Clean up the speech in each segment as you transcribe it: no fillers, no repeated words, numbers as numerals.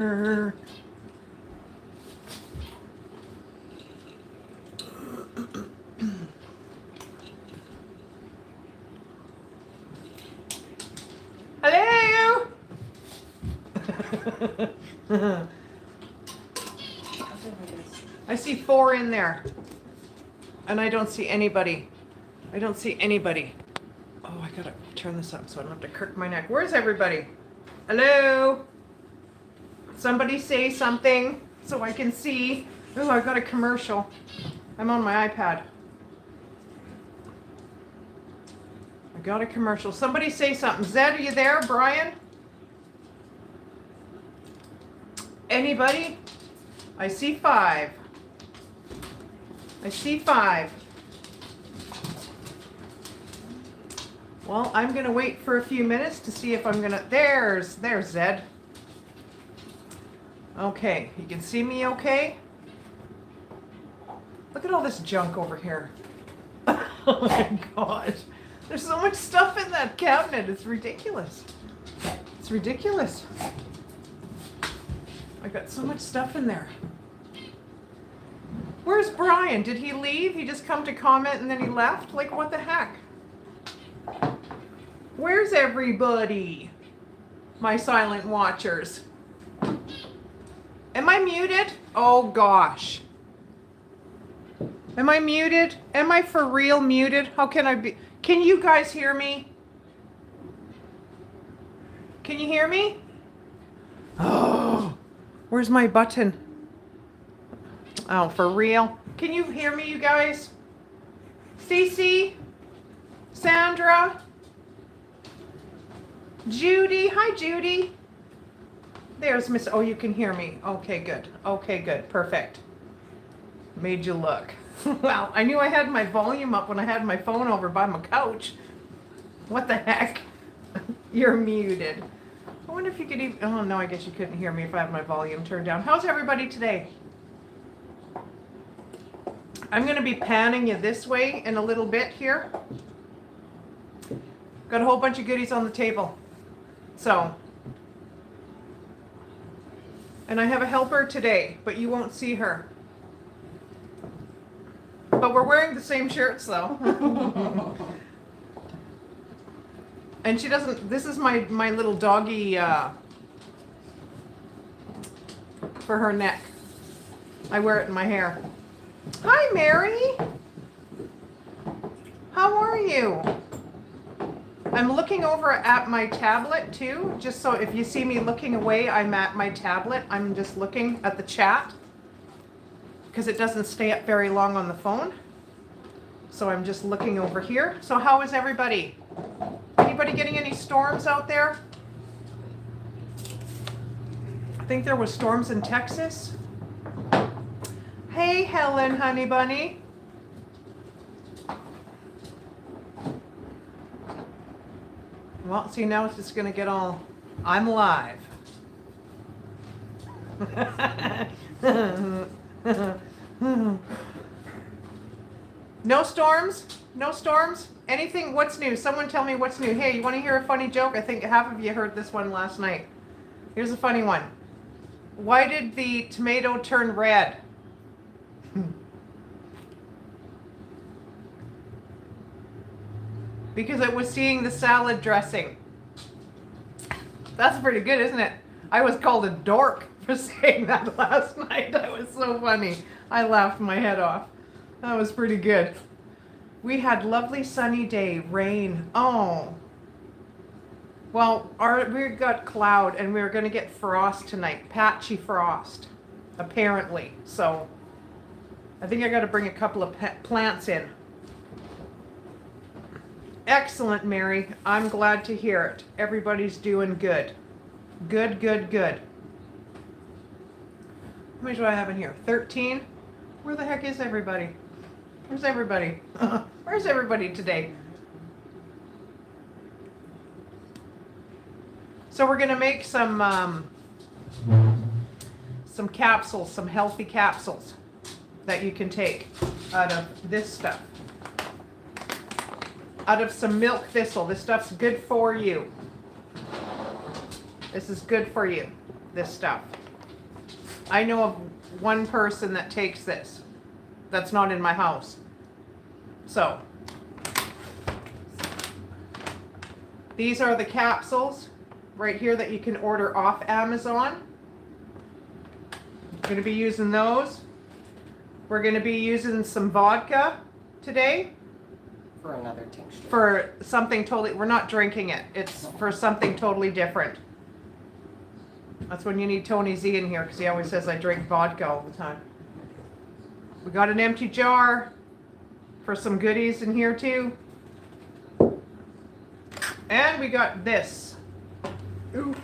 Hello. I see 4 in there. And I don't see anybody. I don't see anybody. Oh, I gotta turn this up so I don't have to crick my neck. Where's everybody? Hello? Somebody say something so I can see. Oh, I got a commercial. I'm on my iPad. I got a commercial. Somebody say something. Zed, are you there? Brian? Anybody? I see 5. I see 5. Well, I'm going to wait for a few minutes to see if I'm going to... There's Zed. Okay, you can see me okay? Look at all this junk over here. Oh my gosh. There's so much stuff in that cabinet. It's ridiculous. It's ridiculous. I got so much stuff in there. Where's Brian? Did he leave? He just come to comment and then he left? Like, what the heck? Where's everybody? My silent watchers. Am I muted? Oh gosh. Am I muted? Am I for real muted? How can I be? Can you guys hear me? Can you hear me? Oh, where's my button? Oh, for real? Can you hear me, you guys? Cece? Sandra? Judy? Hi, Judy. There's Miss... Oh, you can hear me. Okay, good. Okay, good. Perfect. Made you look. Well, I knew I had my volume up when I had my phone over by my couch. What the heck? You're muted. I wonder if you could even... Oh, no, I guess you couldn't hear me if I had my volume turned down. How's everybody today? I'm going to be panning you this way in a little bit here. Got a whole bunch of goodies on the table. So... And I have a helper today, but you won't see her. But we're wearing the same shirts though. And she doesn't, this is my little doggy for her neck. I wear it in my hair. Hi, Mary. How are you? I'm looking over at my tablet too, just so if you see me looking away, I'm at my tablet. I'm just looking at the chat because it doesn't stay up very long on the phone. So I'm just looking over here. So how is everybody? Anybody getting any storms out there? I think there was storms in Texas. Hey, Helen, honey bunny. Well, see, now it's just going to get all, I'm live. No storms? No storms? Anything? What's new? Someone tell me what's new. Hey, you want to hear a funny joke? I think half of you heard this one last night. Here's a funny one. Why did the tomato turn red? Because it was seeing the salad dressing. That's pretty good, isn't it? I was called a dork for saying that last night. That was so funny. I laughed my head off. That was pretty good. We had lovely sunny day, rain. Oh. Well, we got cloud and we were going to get frost tonight. Patchy frost, apparently. So I think I got to bring a couple of plants in. Excellent, Mary. I'm glad to hear it. Everybody's doing good. Good, good, good. How many do I have in here? 13? Where the heck is everybody? Where's everybody? Where's everybody today? So we're going to make some capsules, some healthy capsules that you can take out of this stuff. Out of some milk thistle. This stuff's good for you. This is good for you, this stuff. I know of one person that takes this. That's not in my house. So, these are the capsules right here that you can order off Amazon. I'm going to be using those. We're going to be using some vodka today. For another tincture. For something totally, we're not drinking it. It's for something totally different. That's when you need Tony Z in here because he always says I drink vodka all the time. We got an empty jar for some goodies in here too. And we got this. Ooh.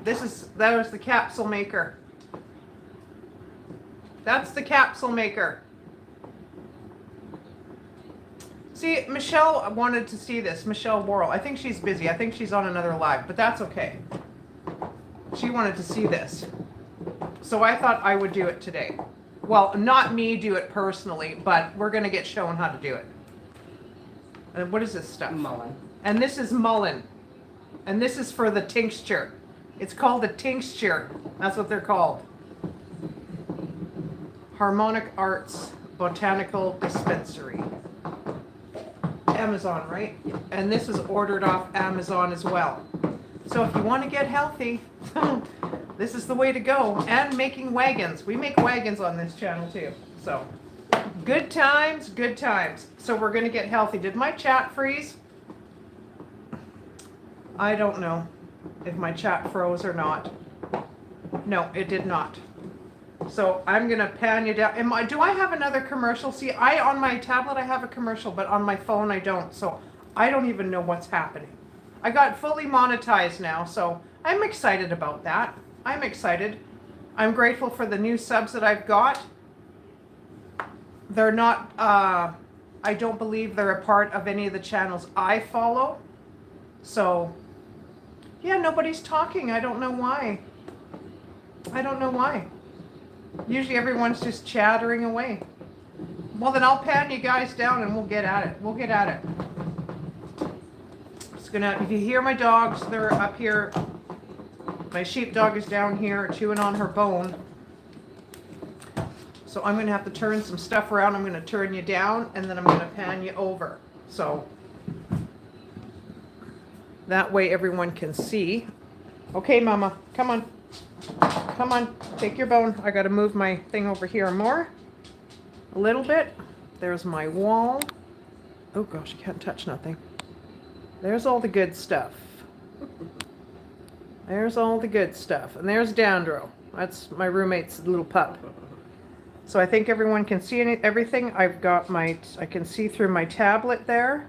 That was the capsule maker. That's the capsule maker. See, Michelle wanted to see this. Michelle Worrell. I think she's busy. I think she's on another live, but that's okay. She wanted to see this. So I thought I would do it today. Well, not me do it personally, but we're going to get shown how to do it. And what is this stuff? Mullein. And this is mullein. And this is for the tincture. It's called a tincture. That's what they're called. Harmonic Arts Botanical Dispensary. Amazon, right? And this is ordered off Amazon as well. So if you want to get healthy, this is the way to go. And making wagons. We make wagons on this channel too. So good times, good times. So we're going to get healthy. Did my chat freeze? I don't know if my chat froze or not. No, it did not. So I'm going to pan you down. Do I have another commercial? See, on my tablet I have a commercial, but on my phone I don't. So I don't even know what's happening. I got fully monetized now, so I'm excited about that. I'm excited. I'm grateful for the new subs that I've got. They're not, I don't believe they're a part of any of the channels I follow. So, yeah, nobody's talking. I don't know why. I don't know why. Usually everyone's just chattering away. Well, then I'll pan you guys down and we'll get at it. We'll get at it. If you hear my dogs, they're up here. My sheepdog is down here chewing on her bone. So I'm going to have to turn some stuff around. I'm going to turn you down and then I'm going to pan you over. So that way everyone can see. Okay, Mama, come on. Come on, take your bone. I got to move my thing over here more. A little bit. There's my wall. Oh gosh, you can't touch nothing. There's all the good stuff. There's all the good stuff. And there's Dandro. That's my roommate's little pup. So I think everyone can see everything. I can see through my tablet there.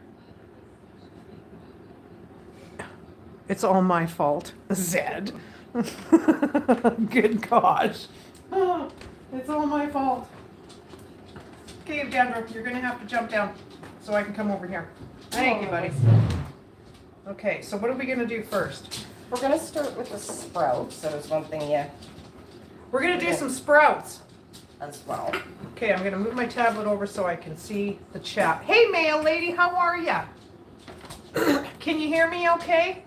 It's all my fault, Zed. Good gosh. Oh, it's all my fault. Okay, Dandro, you're going to have to jump down so I can come over here. Thank you, buddy. Okay, so what are we going to do first? We're going to start with the sprouts. So there's one thing, yeah. We're going to do some sprouts. As well. Okay, I'm going to move my tablet over so I can see the chat. Hey, mail lady, how are ya? Can you hear me okay?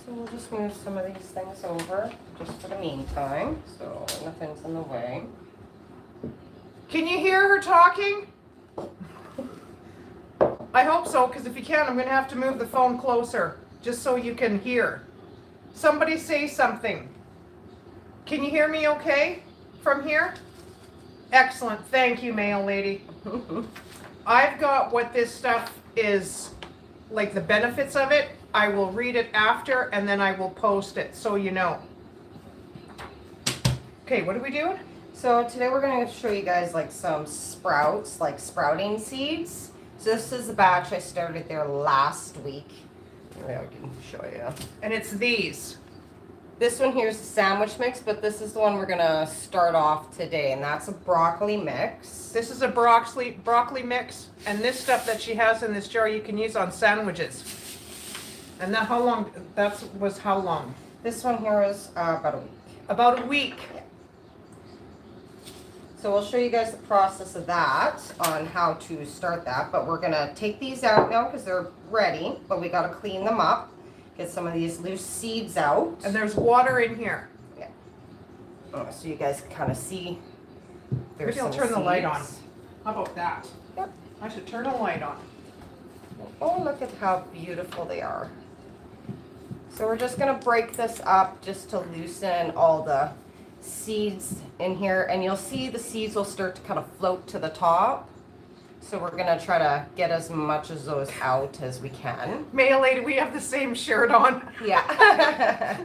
So we'll just move some of these things over just for the meantime, so nothing's in the way. Can you hear her talking? I hope so, because if you can, I'm going to have to move the phone closer, just so you can hear. Somebody say something. Can you hear me okay from here? Excellent. Thank you, mail lady. I've got what this stuff is, like the benefits of it. I will read it after, and then I will post it, so you know. Okay, what are we doing? So today we're going to show you guys like some sprouts, like sprouting seeds. So this is a batch I started there last week. Maybe I can show you. And it's these. This one here is a sandwich mix, but this is the one we're going to start off today, and that's a broccoli mix. This is a broccoli mix, and this stuff that she has in this jar you can use on sandwiches. And that was how long? This one here is about a week. About a week. Yeah. So we'll show you guys the process of that on how to start that, but we're going to take these out now because they're ready, but we got to clean them up. Get some of these loose seeds out. And there's water in here. Yeah. So you guys can kind of see. There's Maybe I'll some turn the light on. seeds. How about that? Yep. I should turn a light on. Oh, look at how beautiful they are. So we're just gonna break this up just to loosen all the seeds in here, and you'll see the seeds will start to kind of float to the top. So we're gonna try to get as much of those out as we can. Mail lady, we have the same shirt on. Yeah.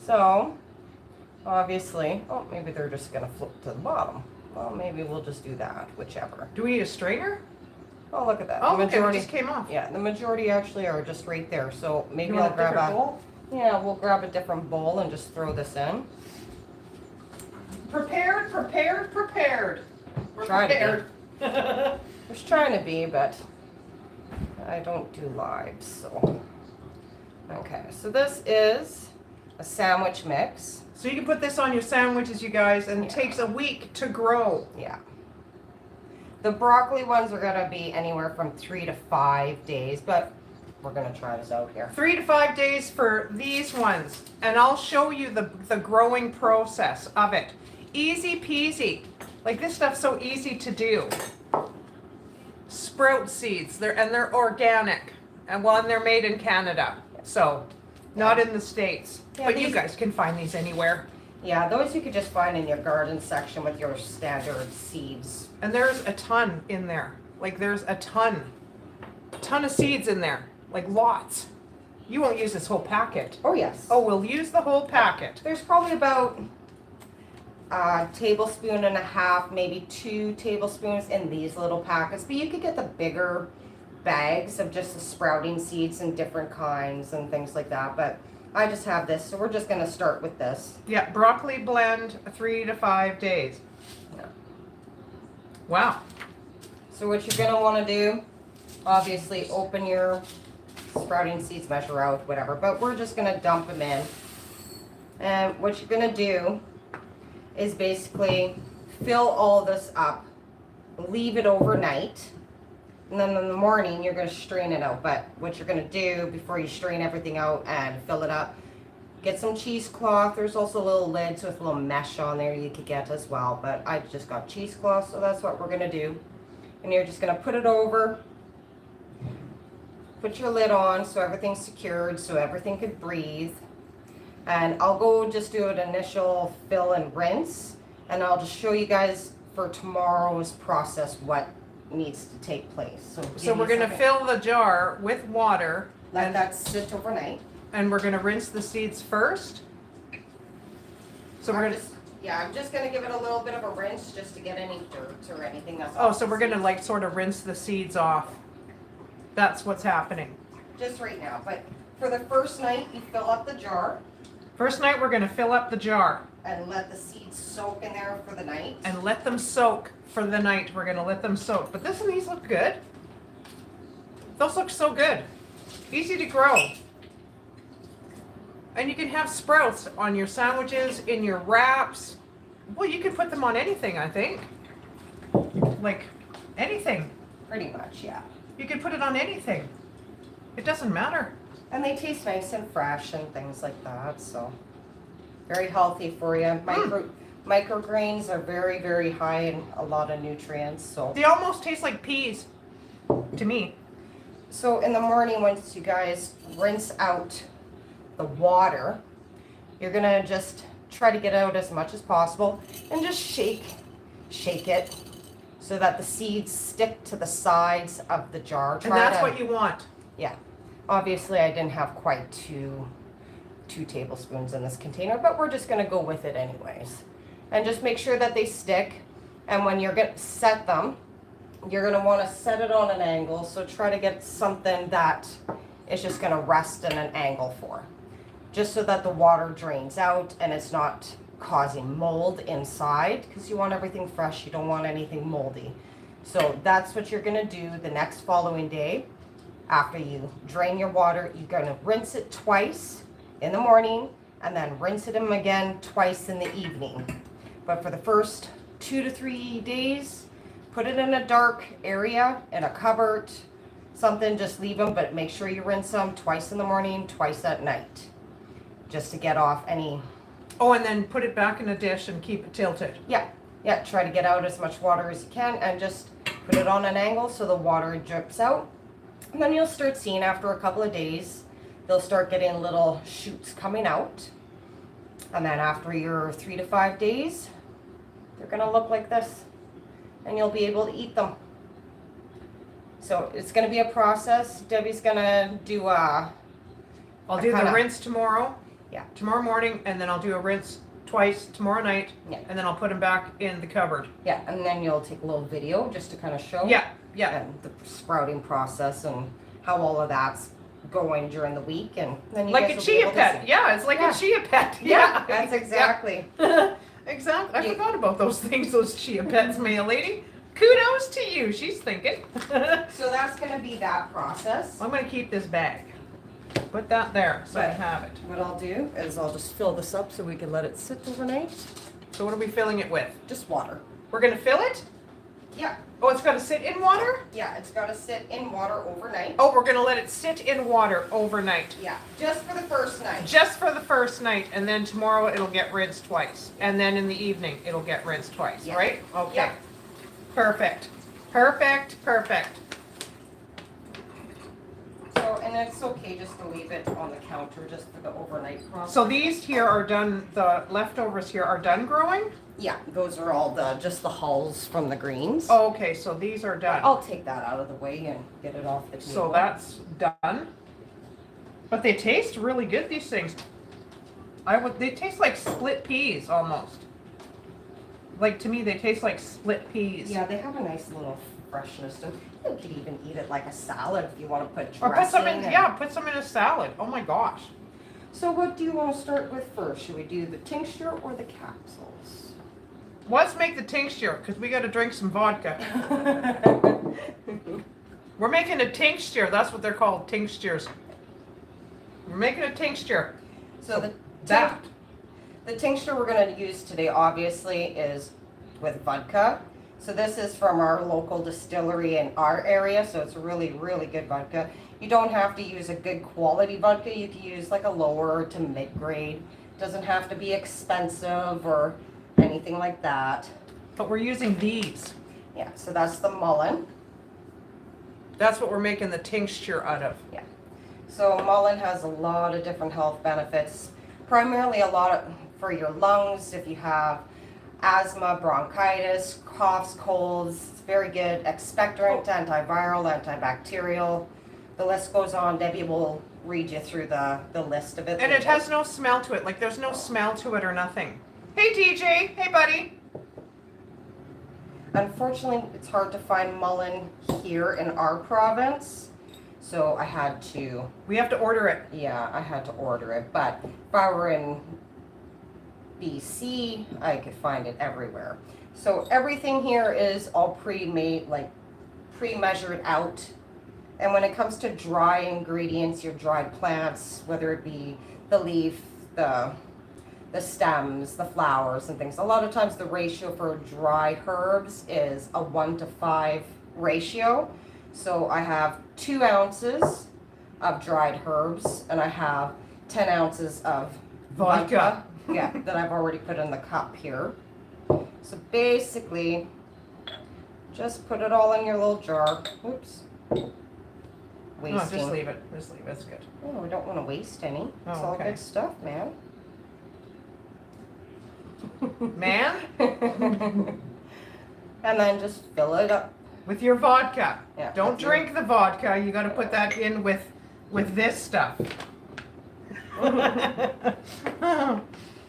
So, obviously, oh, maybe they're just gonna float to the bottom. Well, maybe we'll just do that, whichever. Do we need a strainer? Oh, look at that. Oh, The okay, it majority, just came off. yeah, the majority actually are just right there. So maybe You I'll want a grab different a, bowl? yeah, we'll grab a different bowl and just throw this in. Prepared, prepared, prepared. We're Try to be. prepared. I was trying to be, but I don't do lives, so. Okay, so this is a sandwich mix. So you can put this on your sandwiches, you guys, and it Yeah. takes a week to grow. Yeah. The broccoli ones are gonna be anywhere from 3 to 5 days, but we're gonna try this out here. 3 to 5 days for these ones, and I'll show you the growing process of it. Easy peasy. Like this stuff's so easy to do. Sprout seeds, they're organic, and they're made in Canada, so not in the States. Yeah, But you these- guys can find these anywhere. Yeah, those you could just find in your garden section with your standard seeds. And there's a ton in there. Like there's a ton of seeds in there. Like lots. You won't use this whole packet. Oh, yes. Oh, we'll use the whole packet. There's probably about a tablespoon and a half, maybe 2 tablespoons in these little packets. But you could get the bigger bags of just the sprouting seeds and different kinds and things like that. But I just have this, so we're just gonna start with this. Yeah, broccoli blend 3 to 5 days. Yeah. Wow. So what you're gonna wanna do, obviously open your sprouting seeds, measure out, whatever, but we're just gonna dump them in. And what you're gonna do is basically fill all this up, leave it overnight, and then in the morning you're gonna strain it out. But what you're gonna do before you strain everything out and fill it up, get some cheesecloth. There's also little lids with a little mesh on there you could get as well, but I just got cheesecloth, so that's what we're gonna do. And you're just gonna put it over, put your lid on so everything's secured, so everything could breathe. And I'll go just do an initial fill and rinse, and I'll just show you guys for tomorrow's process what needs to take place. So we're gonna fill the jar with water Let that sit overnight. and we're gonna rinse the seeds first. So we're gonna, I'm just gonna give it a little bit of a rinse just to get any dirt or anything that's oh, off so the we're gonna seeds. like sort of rinse the seeds off. That's what's happening. Just right now, but for the first night, you fill up the jar First night, we're gonna fill up the jar and let the seeds soak in there for the night. and let them soak for the night. We're gonna let them soak. But these look good. Those look so good. Easy to grow. And you can have sprouts on your sandwiches, in your wraps. Well, you can put them on anything, I think. Like anything. Pretty much, yeah. You can put it on anything. It doesn't matter. And they taste nice and fresh and things like that, so very healthy for you. Micrograins are very, very high in a lot of nutrients, so. They almost taste like peas to me. So in the morning, once you guys rinse out the water, you're gonna just try to get out as much as possible and just shake it so that the seeds stick to the sides of the jar. And that's what you want. Yeah. Obviously, I didn't have quite two tablespoons in this container, but we're just gonna go with it anyways. And just make sure that they stick. And when you're gonna set them, you're gonna wanna set it on an angle. So try to get something that is just gonna rest in an angle for. Just so that the water drains out and it's not causing mold inside, because you want everything fresh, you don't want anything moldy. So that's what you're gonna do the next following day. After you drain your water, you're gonna rinse it twice in the morning and then rinse it again twice in the evening. But for the first 2 to 3 days, put it in a dark area, in a cupboard, something, just leave them, but make sure you rinse them twice in the morning, twice at night, just to get off any Oh, and then put it back in a dish and keep it tilted. Yeah, try to get out as much water as you can and just put it on an angle so the water drips out. And then you'll start seeing after a couple of days, they'll start getting little shoots coming out. And then after your 3 to 5 days, they're gonna look like this. And you'll be able to eat them. So it's gonna be a process. Debbie's gonna do I'll do the kinda- rinse tomorrow. Yeah. Tomorrow morning, and then I'll do a rinse twice tomorrow night. Yeah. And then I'll put them back in the cupboard. Yeah, and then you'll take a little video just to kind of show Yeah, yeah. and the sprouting process and how all of that's going during the week, and then you Like guys a will be chia able to pet. see. Yeah, it's like Yeah. a chia pet. Yeah, that's exactly. Yeah. Exactly. I You- forgot about those things, those chia pets, Maya lady. Kudos to you. She's thinking. So that's going to be that process. I'm going to keep this bag. Put that there so I But- have it. What I'll do is I'll just fill this up so we can let it sit overnight. So what are we filling it with? Just water. We're going to fill it? Yeah, Oh, it's got to sit in water? yeah, it's got to sit in water overnight. Oh, we're going to let it sit in water overnight. Yeah, just for the first night. Just for the first night, and then tomorrow it'll get rinsed twice. And then in the evening, it'll get rinsed twice, Yeah. right? Okay. Yeah. Perfect. Perfect, perfect. So, and it's okay just to leave it on the counter just for the overnight process. So these here are done, the leftovers here are done growing? Yeah, those are all just the hulls from the greens. Oh, okay, so these are done. I'll take that out of the way and get it off the table. So that's done. But they taste really good, these things. They taste like split peas almost. Like to me, they taste like split peas. Yeah, they have a nice little freshness to them. You could even eat it like a salad if you want to put dressing. Or put some in, and- yeah, put some in a salad. Oh my gosh. So what do you want to start with first? Should we do the tincture or the capsules? Let's make the tincture, because we got to drink some vodka. We're making a tincture. That's what they're called, tinctures. We're making a tincture. So That. the tincture we're going to use today obviously is with vodka. So this is from our local distillery in our area, so it's really, really good vodka. You don't have to use a good quality vodka. You can use like a lower to mid-grade. Doesn't have to be expensive or anything like that. But we're using these. Yeah, so that's the Mullen. That's what we're making the tincture out of. So Mullen has a lot of different health benefits, primarily a lot for your lungs if you have asthma, bronchitis, coughs, colds. It's very good expectorant, antiviral, antibacterial. The list goes on. Debbie will read you through the list of it. And it has no smell to it. Like there's no smell to it or nothing. Hey DJ, hey buddy. Unfortunately, it's hard to find Mullen here in our province. So I had to, We have to order it. yeah, I had to order it. But if I were in BC, I could find it everywhere. So everything here is all pre-made, like pre-measured out. And when it comes to dry ingredients, your dried plants, whether it be the leaf, the stems, the flowers and things, a lot of times the ratio for dried herbs is a 1-to-5 ratio. So I have 2 ounces of dried herbs and I have 10 ounces of Vodka. yeah, that I've already put in the cup here. So basically, just put it all in your little jar. Oops. Wasting. No, just leave it. Just leave it. It's good. Oh, we don't want to waste any. It's Oh, all okay. good stuff, man. Man, And then just fill it up. with your vodka. Yeah, Don't with your- drink the vodka. You got to put that in with this stuff.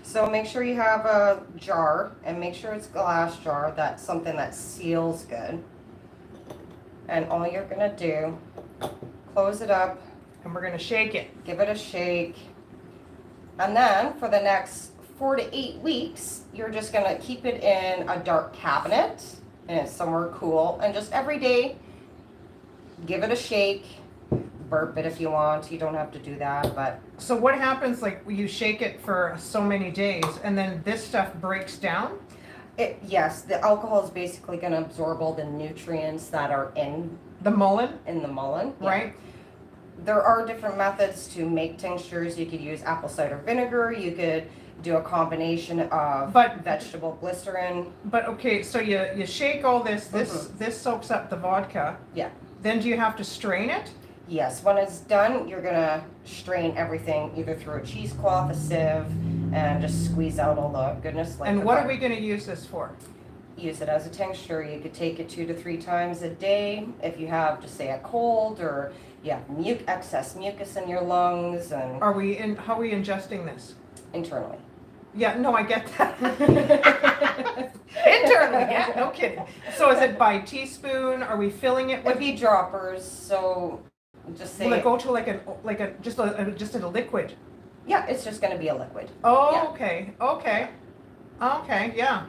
So make sure you have a jar and make sure it's a glass jar. That's something that seals good. And all you're gonna do, close it up, And we're gonna shake it. give it a shake. And then for the next 4 to 8 weeks, you're just gonna keep it in a dark cabinet and somewhere cool. And just every day, give it a shake. Burp it if you want. You don't have to do that, but So what happens? Like you shake it for so many days, and then this stuff breaks down. yes, the alcohol is basically going to absorb all the nutrients that are in The mullein, the mullein. Yeah. right? there are different methods to make tinctures. You could use apple cider vinegar. You could do a combination of vegetable glycerin. But okay, so you shake all this. This soaks up the vodka. Yeah. Then do you have to strain it? Yes. When it's done, you're gonna strain everything either through a cheesecloth, a sieve, and just squeeze out all the goodness. Like And what are we going to use this for? Use it as a tincture. You could take it 2 to 3 times a day if you have, just say, a cold or you have excess mucus in your lungs and How are we ingesting this? internally. Yeah, no, I get that. Internally, yeah, no kidding. So is it by teaspoon? Are we filling it It'd with? be droppers. So just say Will it go to just a liquid? yeah, it's just going to be a liquid. Oh, Yeah. okay, yeah.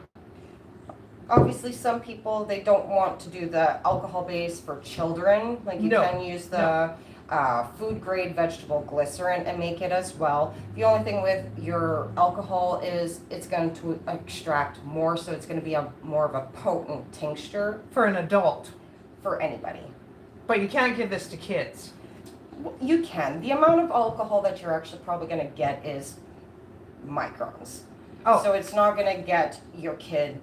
Obviously, some people, they don't want to do the alcohol base for children. Like you No, can use the food grade vegetable glycerin and make it as well. The only thing with your alcohol is it's going to extract more, so it's going to be more of a potent tincture For an adult, for anybody. but you can't give this to kids. You can. The amount of alcohol that you're actually probably going to get is microns. Oh. So it's not going to get your kid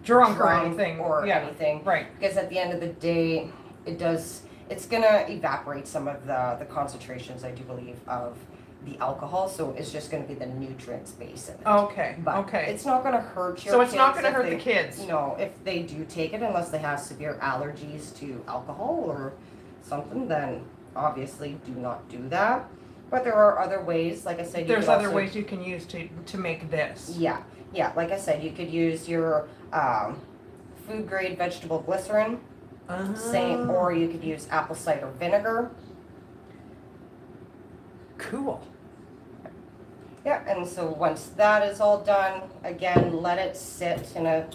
Drunk or anything. Yeah, anything. right. Because at the end of the day, it's going to evaporate some of the concentrations, I do believe, of the alcohol. So it's just going to be the nutrients base in it. Okay, But okay. it's not going to hurt your So kids. it's not going to if hurt they- the kids. No, if they do take it, unless they have severe allergies to alcohol or something, then obviously do not do that. But there are other ways, like I said. You There's could other also- ways you can use to make this. Yeah, like I said, you could use your food grade vegetable glycerin, same, or you could use apple cider vinegar. Cool. Yeah, and so once that is all done, again, let it sit in a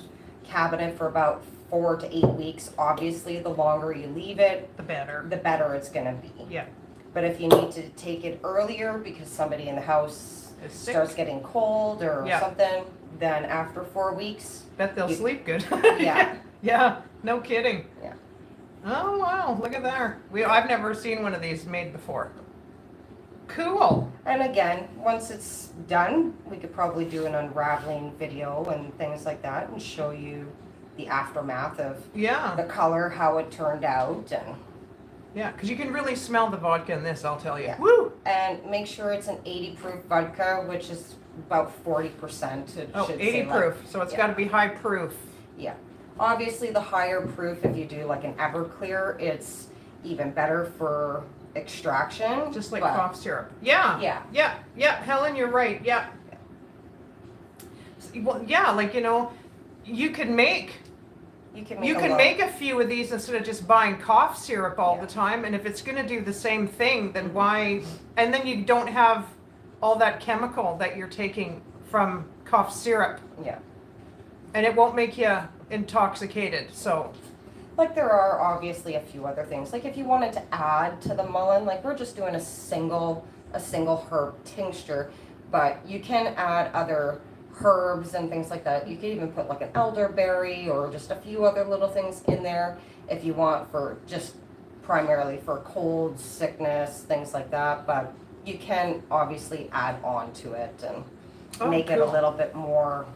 cabinet for about 4 to 8 weeks. Obviously, the longer you leave it, The better. the better it's gonna be. Yeah. But if you need to take it earlier because somebody in the house Is sick. starts getting cold or Yeah. something, then after 4 weeks, Bet they'll You- sleep good. Yeah. Yeah. No kidding. Yeah. Oh wow! Look at there. I've never seen one of these made before. Cool. and again, once it's done, we could probably do an unraveling video and things like that and show you the aftermath of Yeah. the color, how it turned out, and Yeah. Because you can really smell the vodka in this. I'll tell you. Yeah. Woo! make sure it's an 80 proof vodka, which is about 40%. It Oh, should 80 say, like- proof. So it's yeah. got to be high proof. Yeah. Obviously, the higher proof, if you do like an Everclear, it's even better for extraction. Just like but- cough syrup. Yeah. Yeah. Yeah. Yeah. Helen, you're right. Yeah. Well, yeah. Like you can make. You can make You a can lot. make a few of these instead of just buying cough syrup all Yeah. the time. And if it's going to do the same thing, then why? And then you don't have all that chemical that you're taking from cough syrup, Yeah. and it won't make you intoxicated. So, Like there are obviously a few other things. Like if you wanted to add to the mullein, like we're just doing a single herb tincture, but you can add other herbs and things like that. You could even put like an elderberry or just a few other little things in there if you want, for just primarily for cold, sickness, things like that. But you can obviously add on to it and make it a cool. little bit more,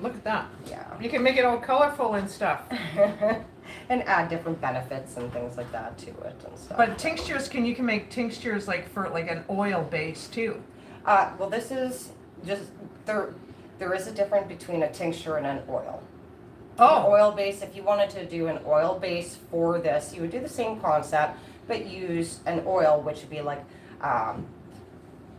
Look at that. yeah. You can make it all colorful and stuff. And add different benefits and things like that to it and stuff. But tinctures, you can make tinctures like for like an oil base too. Well, this is just, there is a difference between a tincture and an oil. An Oh, oil base, if you wanted to do an oil base for this, you would do the same concept, but use an oil, which would be like,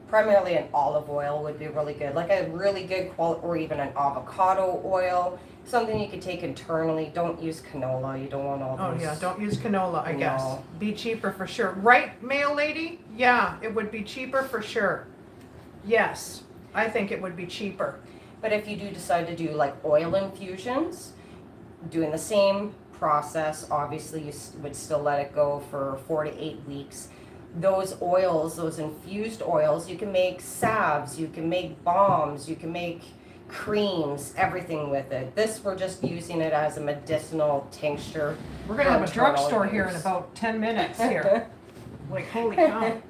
primarily an olive oil would be really good. Like a really good quality, or even an avocado oil, something you could take internally. Don't use canola, you don't want all oh those. yeah. Don't use canola, I guess. No. Be cheaper for sure. Right, mail lady? Yeah, it would be cheaper for sure. Yes, I think it would be cheaper. But if you do decide to do like oil infusions, doing the same process, obviously you would still let it go for 4 to 8 weeks. Those oils, those infused oils, you can make salves, you can make balms, you can make creams, everything with it. This, we're just using it as a medicinal tincture. We're gonna have a for internal drugstore here in use. about 10 minutes here. Like, holy cow.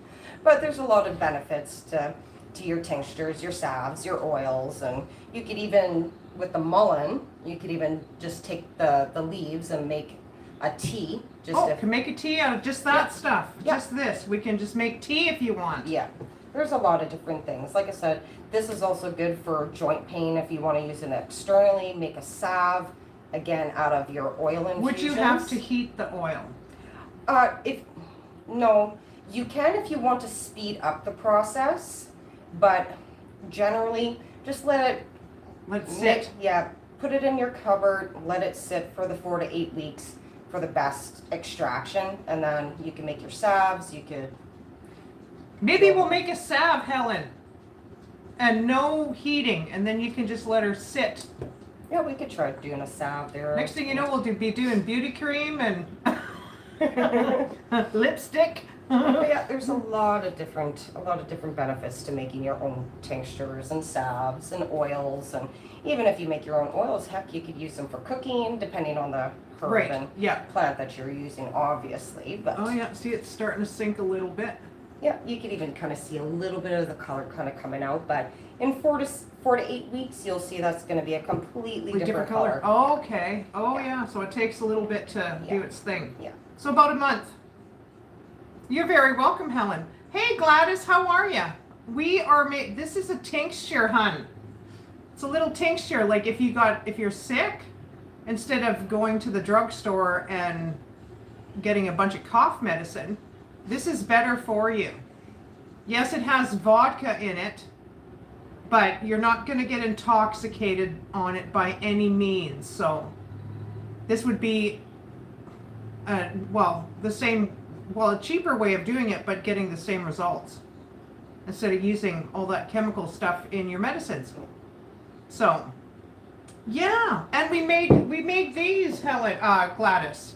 But there's a lot of benefits to your tinctures, your salves, your oils, and you could even, with the mullein, you could even just take the leaves and make a tea. Can make a tea out of just that stuff. Yeah. Just this. We can just make tea if you want. Yeah, there's a lot of different things. Like I said, this is also good for joint pain if you want to use it externally. Make a salve, again, out of your oil infusions. Would you have to heat the oil? No, you can if you want to speed up the process, but generally just let it sit. Put it in your cupboard, let it sit for the 4 to 8 weeks for the best extraction, and then you can make your salves. You could Maybe we'll make a salve, Helen, and no heating, and then you can just let her sit. Yeah, we could try doing a salve there. Next thing you know, we'll be doing beauty cream and lipstick. Yeah, there's a lot of different benefits to making your own tinctures and salves and oils, and even if you make your own oils, heck, you could use them for cooking, depending on the herb and plant that you're using, obviously. But oh yeah, see, it's starting to sink a little bit. Yeah, you could even kind of see a little bit of the color kind of coming out, but in 4 to 8 weeks, you'll see that's going to be a completely different color. Oh, okay. Oh yeah, so it takes a little bit to do its thing. Yeah. So about a month. You're very welcome, Helen. Hey Gladys, how are you? We are this is a tincture, hun. It's a little tincture, like if you're sick, instead of going to the drugstore and getting a bunch of cough medicine, this is better for you. Yes, it has vodka in it, but you're not going to get intoxicated on it by any means. So this would be a cheaper way of doing it, but getting the same results instead of using all that chemical stuff in your medicines. So yeah, and we made these, Helen, Gladys,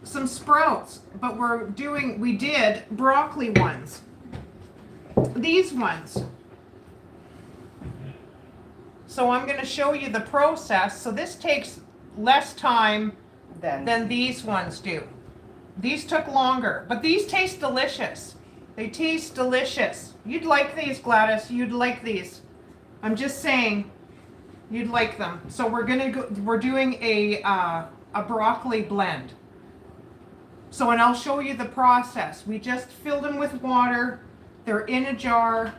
some sprouts, but we did broccoli ones. These ones. So I'm going to show you the process. So this takes less time than these ones do. These took longer, but these taste delicious. They taste delicious. You'd like these, Gladys. You'd like these. I'm just saying, you'd like them. So we're doing a broccoli blend. So, and I'll show you the process. We just filled them with water. They're in a jar,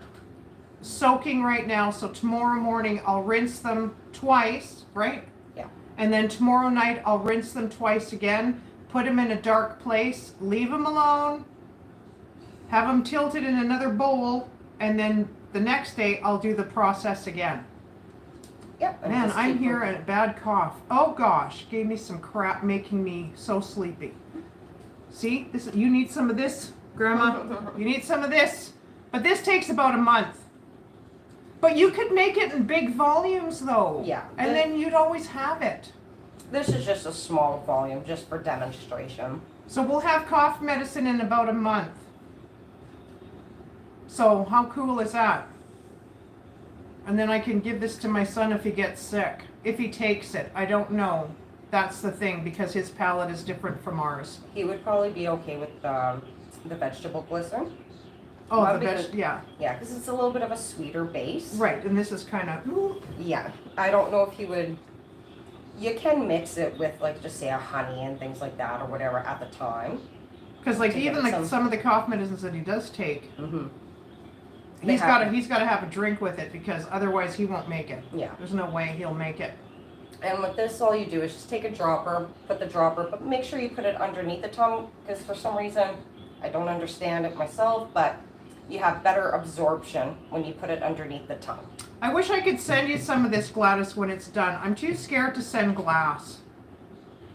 soaking right now. So tomorrow morning I'll rinse them twice, right? Yeah. And then tomorrow night I'll rinse them twice again. Put them in a dark place. Leave them alone. Have them tilted in another bowl, and then the next day I'll do the process again. Yep. Man, I'm hearing a bad cough. Oh gosh, gave me some crap, making me so sleepy. See, you need some of this, Grandma. You need some of this. But this takes about a month. But you could make it in big volumes though. Yeah. And then you'd always have it. This is just a small volume, just for demonstration. So we'll have cough medicine in about a month. So how cool is that? And then I can give this to my son if he gets sick. If he takes it, I don't know. That's the thing, because his palate is different from ours. He would probably be okay with the vegetable glycerin. Oh, yeah. Yeah, because it's a little bit of a sweeter base. Right, and this is kind of... Yeah, I don't know if he would... You can mix it with, like, just say a honey and things like that or whatever at the time. Because, like, even like some of the cough medicines that he does take, mm-hmm. he's got to have a drink with it, because otherwise he won't make it. Yeah. There's no way he'll make it. And with this, all you do is just take a dropper, put the dropper, but make sure you put it underneath the tongue, because for some reason, I don't understand it myself, but you have better absorption when you put it underneath the tongue. I wish I could send you some of this, Gladys, when it's done. I'm too scared to send glass.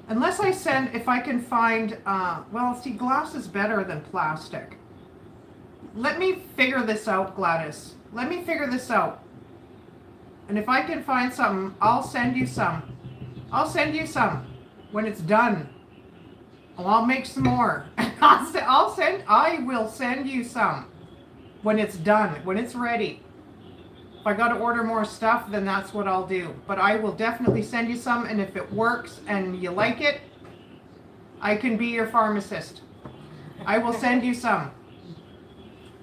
Unless if I can find, glass is better than plastic. Let me figure this out, Gladys. Let me figure this out. And if I can find something, I'll send you some. I'll send you some when it's done. Oh, I'll make some more. I will send you some when it's done, when it's ready. If I got to order more stuff, then that's what I'll do. But I will definitely send you some, and if it works and you like it, I can be your pharmacist. I will send you some.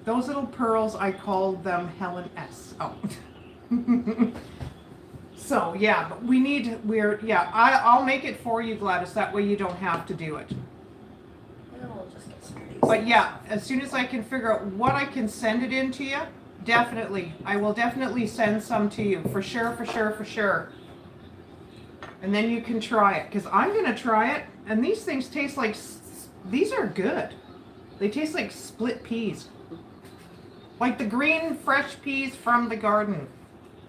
Those little pearls, I called them Helen S. Oh. So yeah, but I'll make it for you, Gladys. That way you don't have to do it. We'll just get some of these. But yeah, as soon as I can figure out what I can send it in to you, definitely. I will definitely send some to you. For sure, for sure, for sure. And then you can try it. Because I'm going to try it. And these things taste like... These are good. They taste like split peas. Like the green, fresh peas from the garden.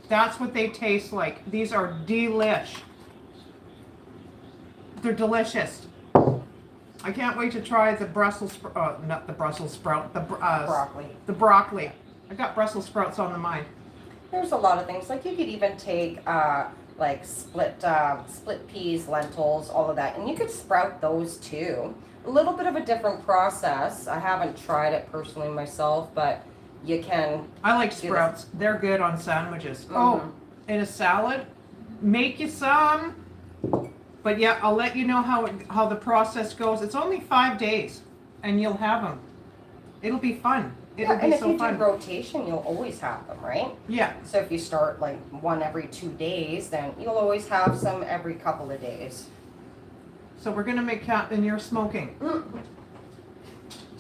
That's what they taste like. These are delish. They're delicious. I can't wait to try the Brussels sprout. Not the Brussels sprout. The broccoli. The broccoli. I got Brussels sprouts on the mind. There's a lot of things. Like you could even take like split peas, lentils, all of that, and you could sprout those too. A little bit of a different process. I haven't tried it personally myself, but you can. I like sprouts. They're good on sandwiches. Mm-hmm. Oh, in a salad, make you some. But yeah, I'll let you know how the process goes. It's only 5 days, and you'll have them. It'll be fun. It'll be and if so you fun. do rotation, you'll always have them, right? Yeah. So if you start like one every 2 days, then you'll always have some every couple of days. So we're gonna make and you're smoking. Mm.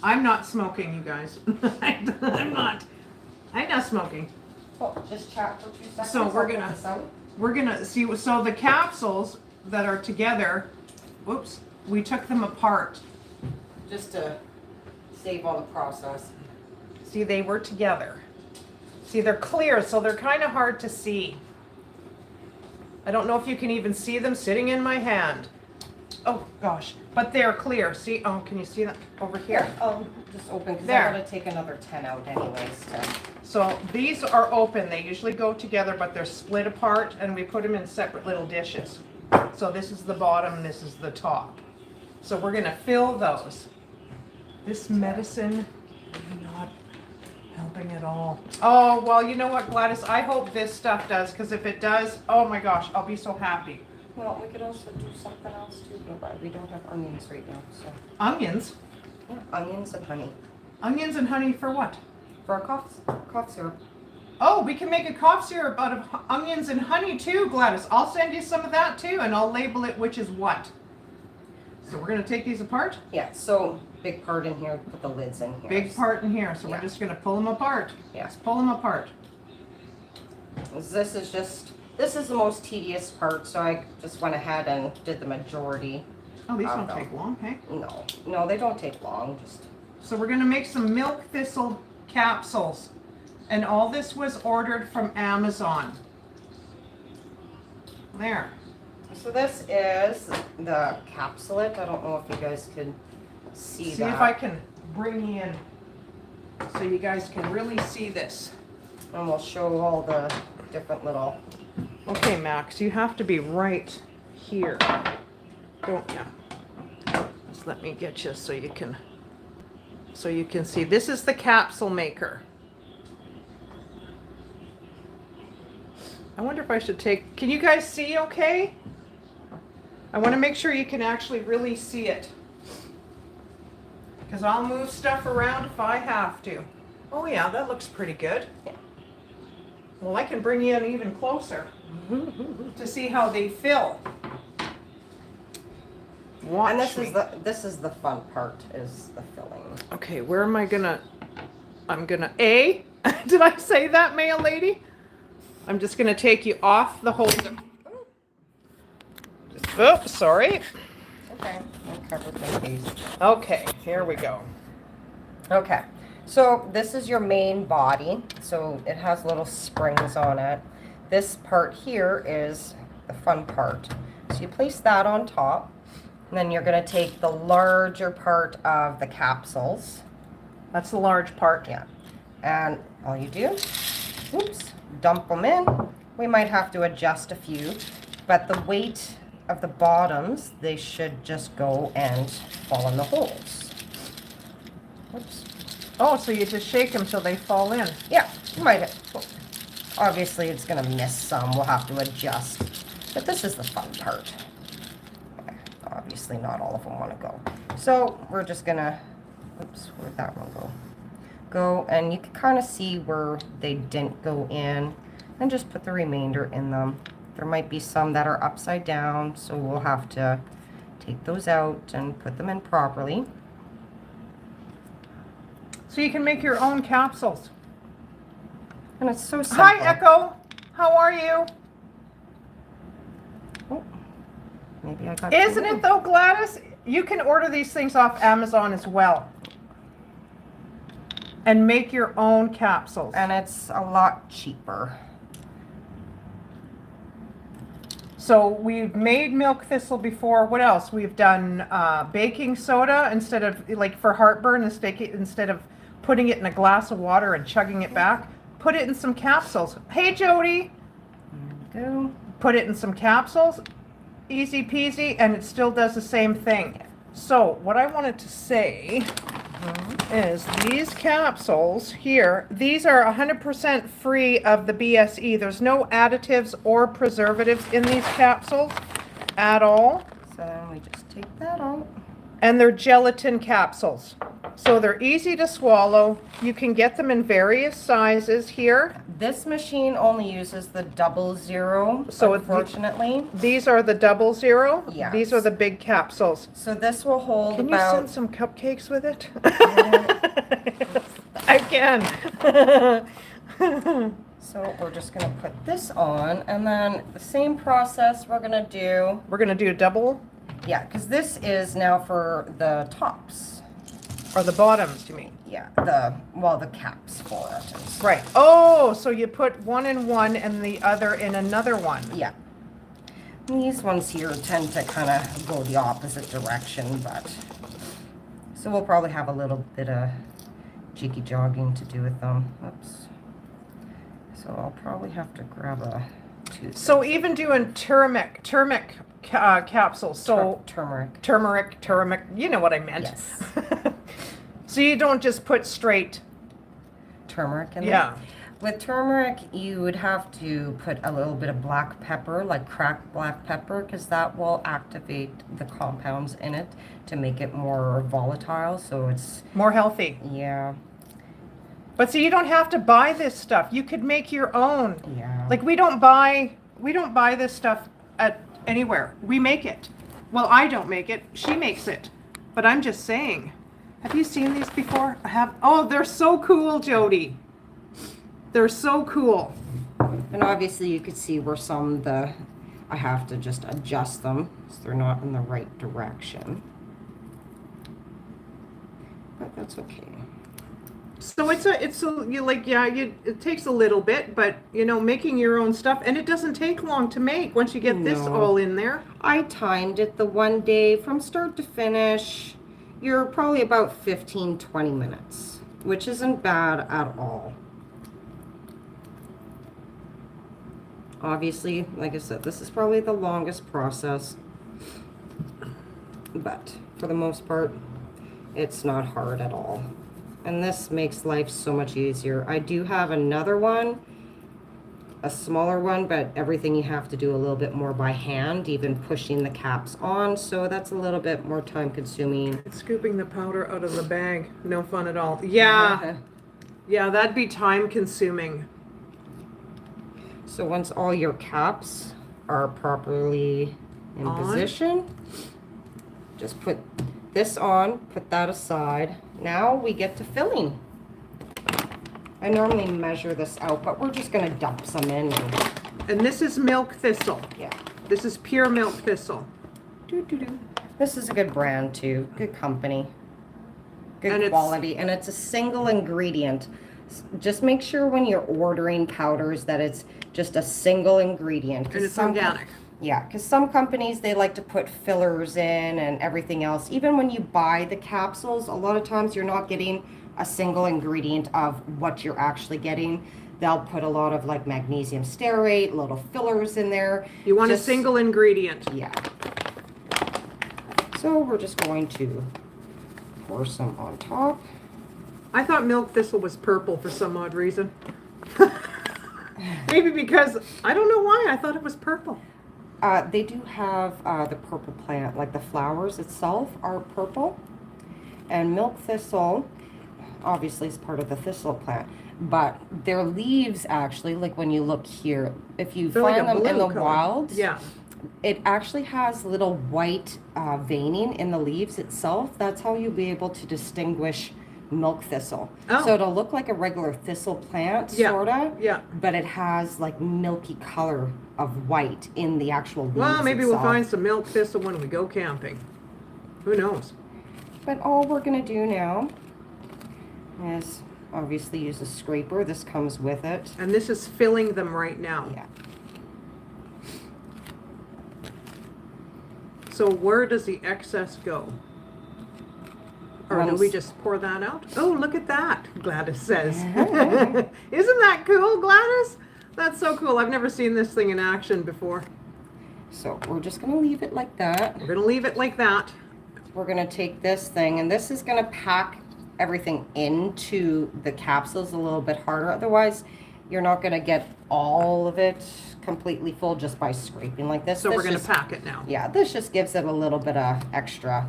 I'm not smoking, you guys. I'm not. I'm not smoking. Oh, just chat for 2 seconds. So we're I'll gonna- put this out. We're gonna see. So the capsules that are together, whoops, we took them apart. Just to save all the process. See, they were together. See, they're clear, so they're kind of hard to see. I don't know if you can even see them sitting in my hand. Oh gosh, but they're clear. See, oh, can you see that over here? I'll just open because There. I'm going to take another 10 out anyways. So these are open. They usually go together, but they're split apart, and we put them in separate little dishes. So this is the bottom, this is the top. So we're gonna fill those. This medicine is not helping at all. Oh, well, you know what, Gladys? I hope this stuff does, because if it does, oh my gosh, I'll be so happy. Well, we could also do something else too, but we don't have onions right now. So Onions? yeah, onions and honey Onions and honey for what? for our cough syrup. Oh, we can make a cough syrup out of onions and honey too, Gladys. I'll send you some of that too, and I'll label it which is what. So we're gonna take these apart? Yeah, so big part in here, put the lids in here. Big part in here, so we're Yeah. just gonna pull them apart. Yeah. Let's pull them apart. This is the most tedious part, so I just went ahead and did the majority. Oh, these Oh, don't no. take long, hey? No, they don't take long. Just So we're gonna make some milk thistle capsules. And all this was ordered from Amazon. There. so this is the capsulate. I don't know if you guys could see See that. if I can bring you in so you guys can really see this. And we'll show all the different little. Okay, Max, you have to be right here, don't you? Just let me get you so you can see. This is the capsule maker. I wonder if I should take, can you guys see okay? I want to make sure you can actually really see it. Because I'll move stuff around if I have to. Oh yeah, that looks pretty good. Yeah. Well, I can bring you in even closer to see how they fill. Watch And this me. is the fun part, is the filling. Okay, where am I gonna, did I say that, mail lady? I'm just gonna take you off the holder. Oh, sorry. Okay, I'll cover the piece. Okay, here we go. Okay, so this is your main body. So it has little springs on it. This part here is the fun part. So you place that on top. And then you're going to take the larger part of the capsules. That's the large part. Yeah. And all you do, oops, dump them in. We might have to adjust a few, but the weight of the bottoms, they should just go and fall in the holes. Oops. Oh, so you just shake them till they fall in. Yeah, you might have. Obviously, it's going to miss some. We'll have to adjust. But this is the fun part. Obviously, not all of them want to go. So we're just going to oops, where'd that one go? Go, and you can kind of see where they didn't go in, and just put the remainder in them. There might be some that are upside down, so we'll have to take those out and put them in properly. So you can make your own capsules. And it's so simple. Hi, Echo. How are you? Oh, maybe I got Isn't it though, Gladys? You can order these things off Amazon as well. And make your own capsules. And it's a lot cheaper. So we've made milk thistle before. What else? We've done baking soda instead of, like for heartburn, instead of putting it in a glass of water and chugging it back. Put it in some capsules. Hey, Jody. There we go. Put it in some capsules. Easy peasy, and it still does the same thing. So what I wanted to say is these capsules here, these are 100% free of the BSE. There's no additives or preservatives in these capsules at all. So then we just take that out. And they're gelatin capsules. So they're easy to swallow. You can get them in various sizes here. This machine only uses the 00, So unfortunately. These are the 00. Yes. These are the big capsules. So this will hold Can you about... send some cupcakes with it? I can. So we're just going to put this on, and then the same process we're going to do... We're going to do a double, Yeah, because this is now for the tops. or the bottoms, you mean? Yeah, the caps for it. Right. Oh, so you put one in one and the other in another one. Yeah. These ones here tend to kind of go the opposite direction, but... So we'll probably have a little bit of jiggy jogging to do with them. Oops. So I'll probably have to grab a toothpick. So even doing turmeric capsules. So turmeric. You know what I meant. Yes. So you don't just put straight Turmeric in there? Yeah. With turmeric, you would have to put a little bit of black pepper, like cracked black pepper, because that will activate the compounds in it to make it more volatile. So it's more healthy. Yeah. But see, you don't have to buy this stuff. You could make your own. Yeah. Like we don't buy this stuff at anywhere. We make it. Well, I don't make it. She makes it. But I'm just saying. Have you seen these before? I have. Oh, they're so cool, Jody. They're so cool. And obviously you could see where I have to just adjust them so they're not in the right direction. But that's okay. So it takes a little bit, but you know, making your own stuff, and it doesn't take long to make once you get this all in there. I timed it the one day from start to finish. You're probably about 15-20 minutes, which isn't bad at all. Obviously, like I said, this is probably the longest process, but for the most part, it's not hard at all. And this makes life so much easier. I do have another one, a smaller one, but everything you have to do a little bit more by hand, even pushing the caps on, so that's a little bit more time consuming. Scooping the powder out of the bag, no fun at all. Yeah, yeah, that'd be time consuming. So once all your caps are properly in position, just put this on, put that aside. Now we get to filling. I normally measure this out, but we're just going to dump some in. And this is milk thistle. Yeah. This is pure milk thistle. This is a good brand too. Good company. Good quality. And it's a single ingredient. Just make sure when you're ordering powders that it's just a single ingredient. And it's organic. Yeah, because some companies, they like to put fillers in and everything else. Even when you buy the capsules, a lot of times you're not getting a single ingredient of what you're actually getting. They'll put a lot of like magnesium stearate, little fillers in there. You want a single ingredient. Yeah. So we're just going to pour some on top. I thought milk thistle was purple for some odd reason. Maybe because, I don't know why, I thought it was purple. They do have the purple plant, like the flowers itself are purple. And milk thistle, obviously, is part of the thistle plant. But their leaves actually, like when you look here, if you They're like find a them in blue the color. wild, Yeah. it actually has little white veining in the leaves itself. That's how you'll be able to distinguish milk thistle. Oh. So it'll look like a regular thistle plant, Yeah. sorta. Yeah. But it has like milky color of white in the actual leaves Well, maybe itself. we'll find some milk thistle when we go camping. Who knows? But all we're gonna do now is obviously use a scraper. This comes with it. And this is filling them right now. Yeah. So where does the excess go? Or do we just pour that out? Oh, look at that, Gladys says. Isn't that cool, Gladys? That's so cool. I've never seen this thing in action before. So we're just gonna leave it like that. We're gonna leave it like that. We're gonna take this thing, and this is gonna pack everything into the capsules a little bit harder. Otherwise, you're not gonna get all of it completely full just by scraping like this. So This we're gonna just- pack it now. Yeah, this just gives it a little bit of extra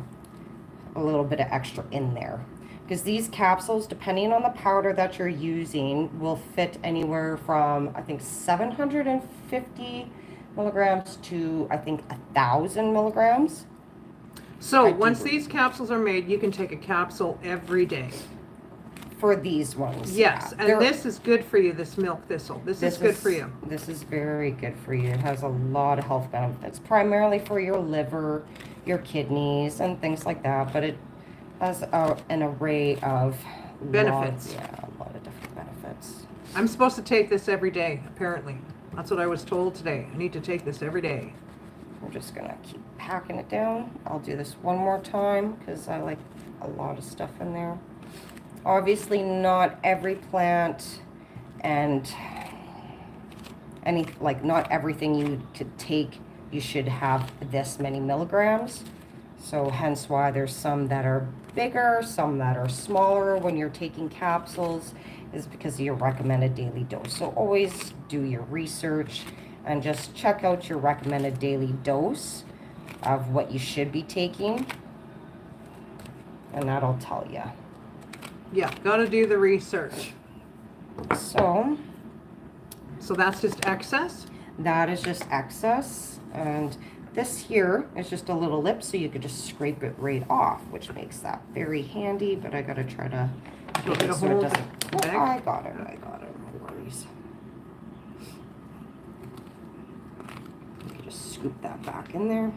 in there. Because these capsules, depending on the powder that you're using, will fit anywhere from, I think, 750 milligrams to, I think, 1,000 milligrams. So I do once believe- these capsules are made, you can take a capsule every day. For these ones. Yes, yeah. and They're- this is good for you, this milk thistle. This is good for you. This is very good for you. It has a lot of health benefits, primarily for your liver, your kidneys, and things like that. But it has an array of Benefits. a lot of different benefits. I'm supposed to take this every day, apparently. That's what I was told today. I need to take this every day. We're just gonna keep packing it down. I'll do this one more time because I like a lot of stuff in there. Obviously, not every plant and not everything you could take, you should have this many milligrams. So hence why there's some that are bigger, some that are smaller when you're taking capsules, is because of your recommended daily dose. So always do your research and just check out your recommended daily dose of what you should be taking, and that'll tell you. Yeah, gotta do the research. So So that's just excess? that is just excess, and this here is just a little lip, so you could just scrape it right off, which makes that very handy. But I gotta try to Want me to so it hold doesn't. the Oh, bag? I got it. No worries. You can just scoop that back in there.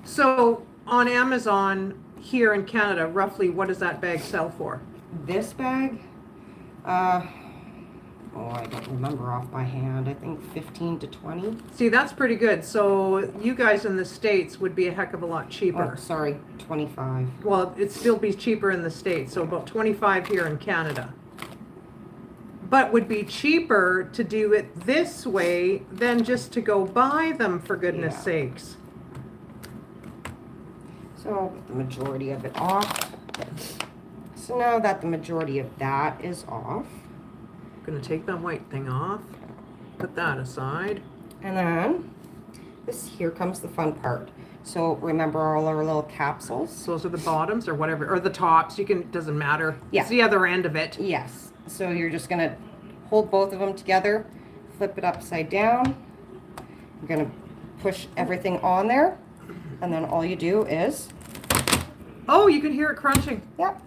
So on Amazon here in Canada, roughly what does that bag sell for? This bag, I don't remember off by hand. I think 15 to 20. See, that's pretty good. So you guys in the States would be a heck of a lot cheaper. Oh, sorry, 25. Well, it'd still be cheaper in the States, so about 25 here in Canada. But would be cheaper to do it this way than just to go buy them, for goodness Yeah. sakes. So get the majority of it off. So now that the majority of that is off, Gonna take that white thing off, put that aside. and then here comes the fun part. So remember all our little capsules? Those are the bottoms or whatever, or the tops, you can, doesn't matter. Yeah. It's the other end of it. Yes. So you're just gonna hold both of them together, flip it upside down. You're gonna push everything on there, and then all you do is, Oh, you can hear it crunching. yep,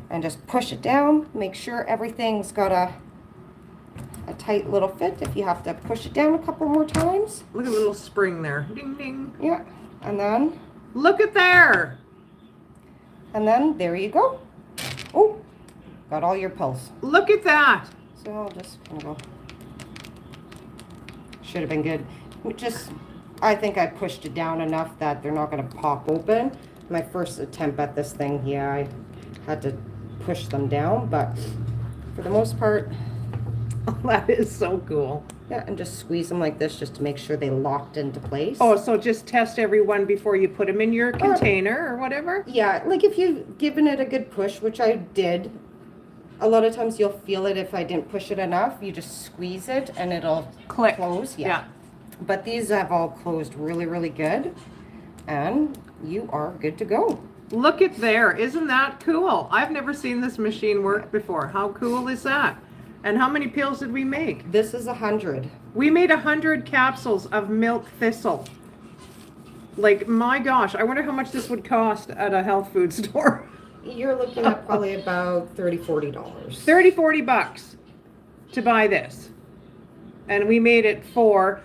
and just push it down. Make sure everything's got a tight little fit. If you have to push it down a couple more times, Look at the little spring there. Ding, ding. yeah, and then Look at there. there you go. Oh, got all your pills. Look at that. So I'll just kind of go. Should have been good. I think I pushed it down enough that they're not going to pop open. My first attempt at this thing, yeah, I had to push them down, but for the most part, That is so cool. yeah, and just squeeze them like this just to make sure they locked into place. Oh, so just test every one before you put them in your container or whatever? Yeah, like if you've given it a good push, which I did, a lot of times you'll feel it if I didn't push it enough. You just squeeze it and it'll Click. close. Yeah. But these have all closed really, really good. And you are good to go. Look at there. Isn't that cool? I've never seen this machine work before. How cool is that? And how many pills did we make? This is 100. We made 100 capsules of milk thistle. Like, my gosh, I wonder how much this would cost at a health food store. You're looking at probably about $30-40. $30-40 to buy this. And we made it for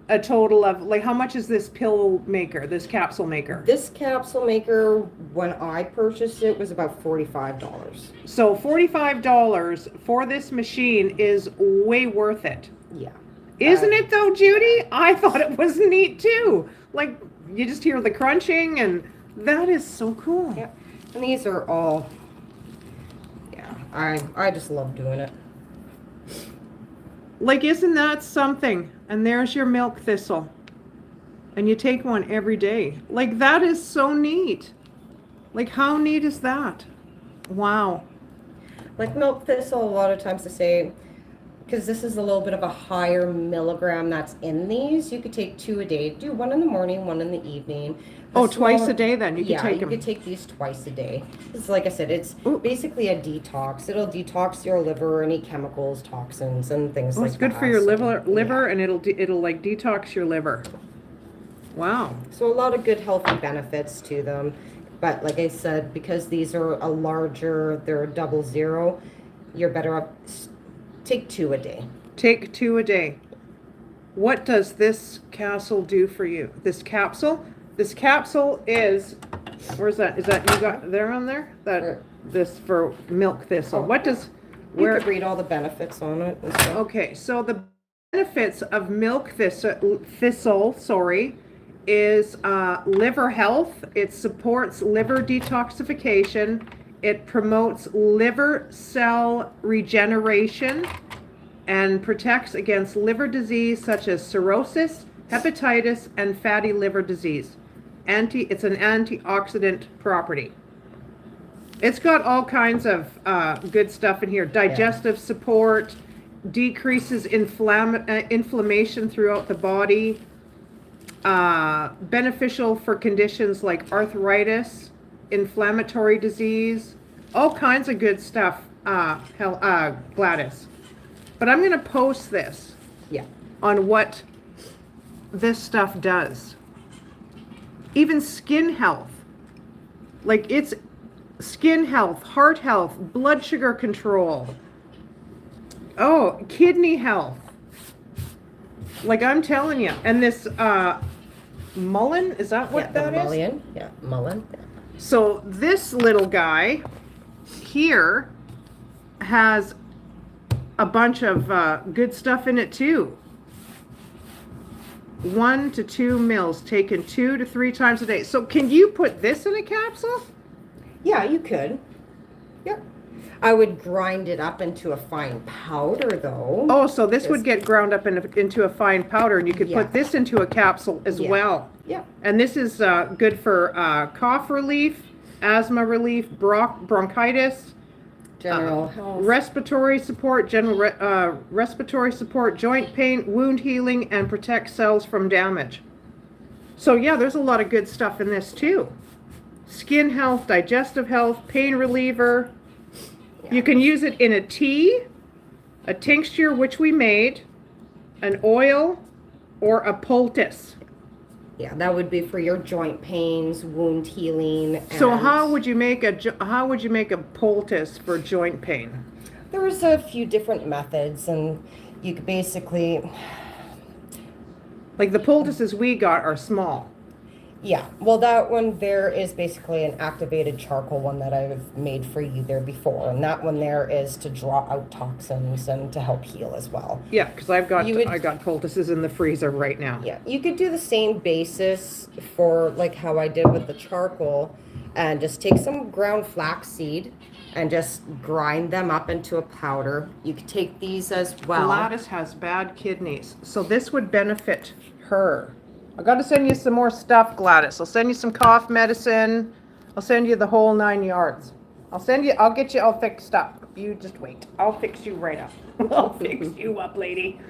a total of, like, how much is this pill maker, this capsule maker? This capsule maker, when I purchased it, was about $45. So $45 for this machine is way worth it. Yeah. Isn't it though, Judy? I thought it was neat too. Like, you just hear the crunching, and that is so cool. Yeah. And these are all, yeah, I just love doing it. Like, isn't that something? And there's your milk thistle. And you take one every day. Like, that is so neat. Like, how neat is that? Wow. Like milk thistle, a lot of times they say, because this is a little bit of a higher milligram that's in these, you could take 2 a day. Do one in the morning, one in the evening. Oh, twice a day then? You could yeah, take them. you could take these twice a day. It's like I said, it's Ooh. basically a detox. It'll detox your liver, any chemicals, toxins, and things like that. It's good for your liver, yeah. and it'll like detox your liver. Wow. So a lot of good healthy benefits to them. But like I said, because these are a larger, they're 00, you're better off take 2 a day. Take 2 a day. What does this capsule do for you? This capsule? This capsule is, where's that? Is that you got there on there? That this for milk thistle. What does You could read all the benefits on it and stuff. Okay, so the benefits of milk thistle, is liver health. It supports liver detoxification. It promotes liver cell regeneration and protects against liver disease such as cirrhosis, hepatitis, and fatty liver disease. It's an antioxidant property. It's got all kinds of good stuff in here. Digestive support, decreases inflammation throughout the body, beneficial for conditions like arthritis, inflammatory disease, all kinds of good stuff, Gladys. But I'm going to post this on what this stuff does. Even skin health. Like, it's skin health, heart health, blood sugar control. Oh, kidney health. Like, I'm telling you. And this mullein, is that what that is? Mullein. Yeah, mullein. So this little guy here has a bunch of good stuff in it too. 1 to 2 mils taken 2 to 3 times a day. So can you put this in a capsule? Yeah, you could. Yep. I would grind it up into a fine powder though. Oh, so this would get ground up into a fine powder, and you could put this into a capsule as well. Yeah. And this is good for cough relief, asthma relief, bronchitis, General health. respiratory support, respiratory support, joint pain, wound healing, and protect cells from damage. So yeah, there's a lot of good stuff in this too. Skin health, digestive health, pain reliever. Yeah. You can use it in a tea, a tincture, which we made, an oil, or a poultice. Yeah, that would be for your joint pains, wound healing. And So how would you make a poultice for joint pain? There's a few different methods, and you could basically, like the poultices we got are small. yeah. Well, that one there is basically an activated charcoal one that I've made for you there before, and that one there is to draw out toxins and to help heal as well. Yeah, because I got poultices in the freezer right now. Yeah, you could do the same basis for like how I did with the charcoal, and just take some ground flaxseed and just grind them up into a powder. You could take these as well. Gladys has bad kidneys, so this would benefit her. I got to send you some more stuff, Gladys. I'll send you some cough medicine. I'll send you the whole 9 yards. I'll get you all fixed up. You just wait. I'll fix you right up. I'll fix you up, lady.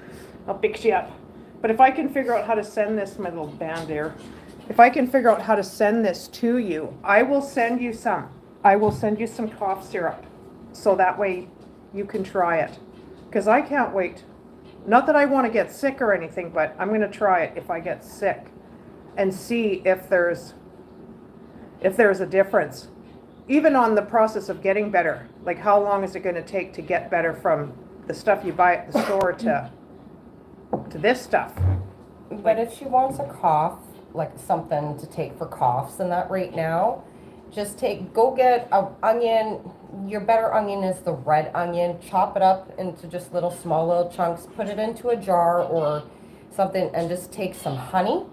I'll fix you up. But if I can figure out how to send this, my little band there, If I can figure out how to send this to you, I will send you some. I will send you some cough syrup. So that way you can try it. Because I can't wait. Not that I want to get sick or anything, but I'm going to try it if I get sick. And see if there's a difference. Even on the process of getting better. Like how long is it going to take to get better from the stuff you buy at the store to this stuff? But if she wants a cough, like something to take for coughs and that right now, just go get a onion. Your better onion is the red onion. Chop it up into just small little chunks. Put it into a jar or something and just take some honey,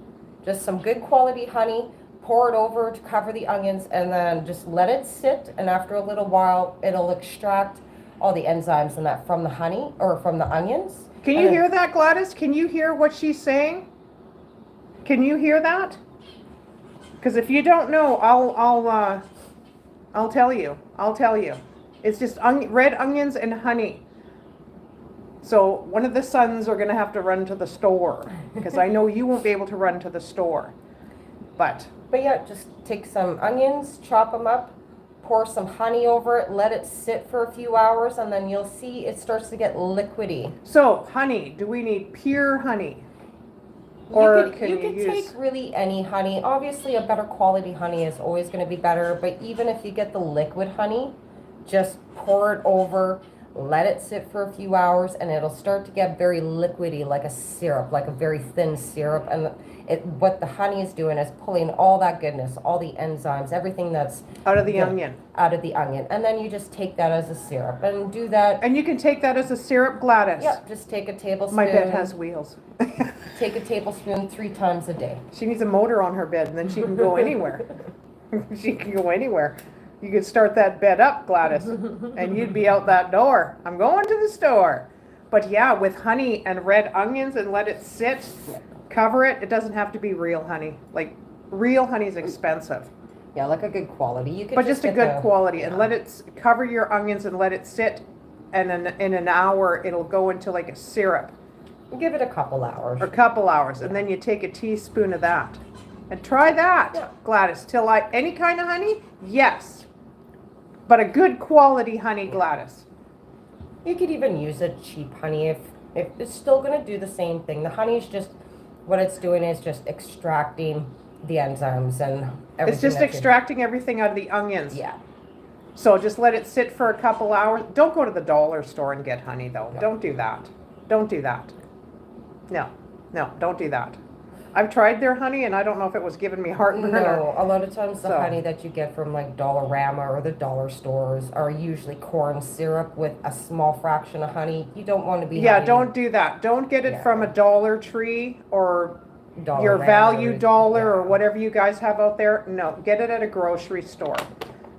just some good quality honey. Pour it over to cover the onions and then just let it sit. And after a little while, it'll extract all the enzymes and that from the honey or from the onions. Can you hear that, Gladys? Can you hear what she's saying? Can you hear that? Because if you don't know, I'll tell you. I'll tell you. It's just red onions and honey. So one of the sons are going to have to run to the store because I know you won't be able to run to the store. But yeah, just take some onions, chop them up, pour some honey over it, let it sit for a few hours, and then you'll see it starts to get liquidy. So honey, do we need pure honey? Or you could take really any honey. Obviously, a better quality honey is always going to be better. But even if you get the liquid honey, just pour it over, let it sit for a few hours, and it'll start to get very liquidy, like a syrup, like a very thin syrup. And what the honey is doing is pulling all that goodness, all the enzymes, everything that's out of the onion. Out of the onion. And then you just take that as a syrup and do that. And you can take that as a syrup, Gladys. Yeah, just take a tablespoon. My bed has wheels. Take a tablespoon 3 times a day. She needs a motor on her bed, and then she can go anywhere. She can go anywhere. You could start that bed up, Gladys, and you'd be out that door. I'm going to the store. But yeah, with honey and red onions and let it sit, cover it. It doesn't have to be real honey. Like, real honey is expensive. Yeah, like a good quality. You could but just a good quality, and let it cover your onions and let it sit, and in an hour it'll go into like a syrup. Give it a couple hours. Or a couple hours, and then you take a teaspoon of that. And try that, Gladys. Any kind of honey? Yes. But a good quality honey, Gladys. You could even use a cheap honey if it's still going to do the same thing. The honey is just, what it's doing is just extracting the enzymes and everything. It's just extracting everything out of the onions. Yeah. So just let it sit for a couple hours. Don't go to the dollar store and get honey, though. No. Don't do that. Don't do that. No, don't do that. I've tried their honey, and I don't know if it was giving me heartburn. No, a lot of times the honey that you get from like Dollarama or the dollar stores are usually corn syrup with a small fraction of honey. You don't want to be. Yeah, don't do that. Don't get it from a Dollar Tree or your Value Dollar or whatever you guys have out there. No, get it at a grocery store.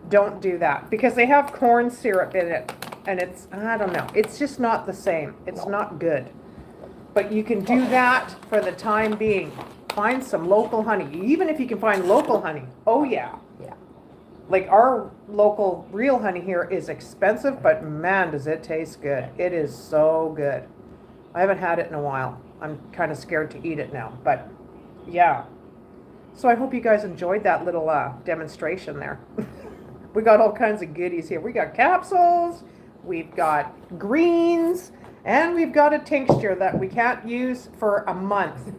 Don't do that because they have corn syrup in it, and I don't know. It's just not the same. It's not good. But you can do that for the time being. Find some local honey. Even if you can find local honey. Oh, yeah. Yeah. Like our local real honey here is expensive, but man, does it taste good. It is so good. I haven't had it in a while. I'm kind of scared to eat it now, but yeah. So I hope you guys enjoyed that little demonstration there. We got all kinds of goodies here. We got capsules, we've got greens, and we've got a tincture that we can't use for a month.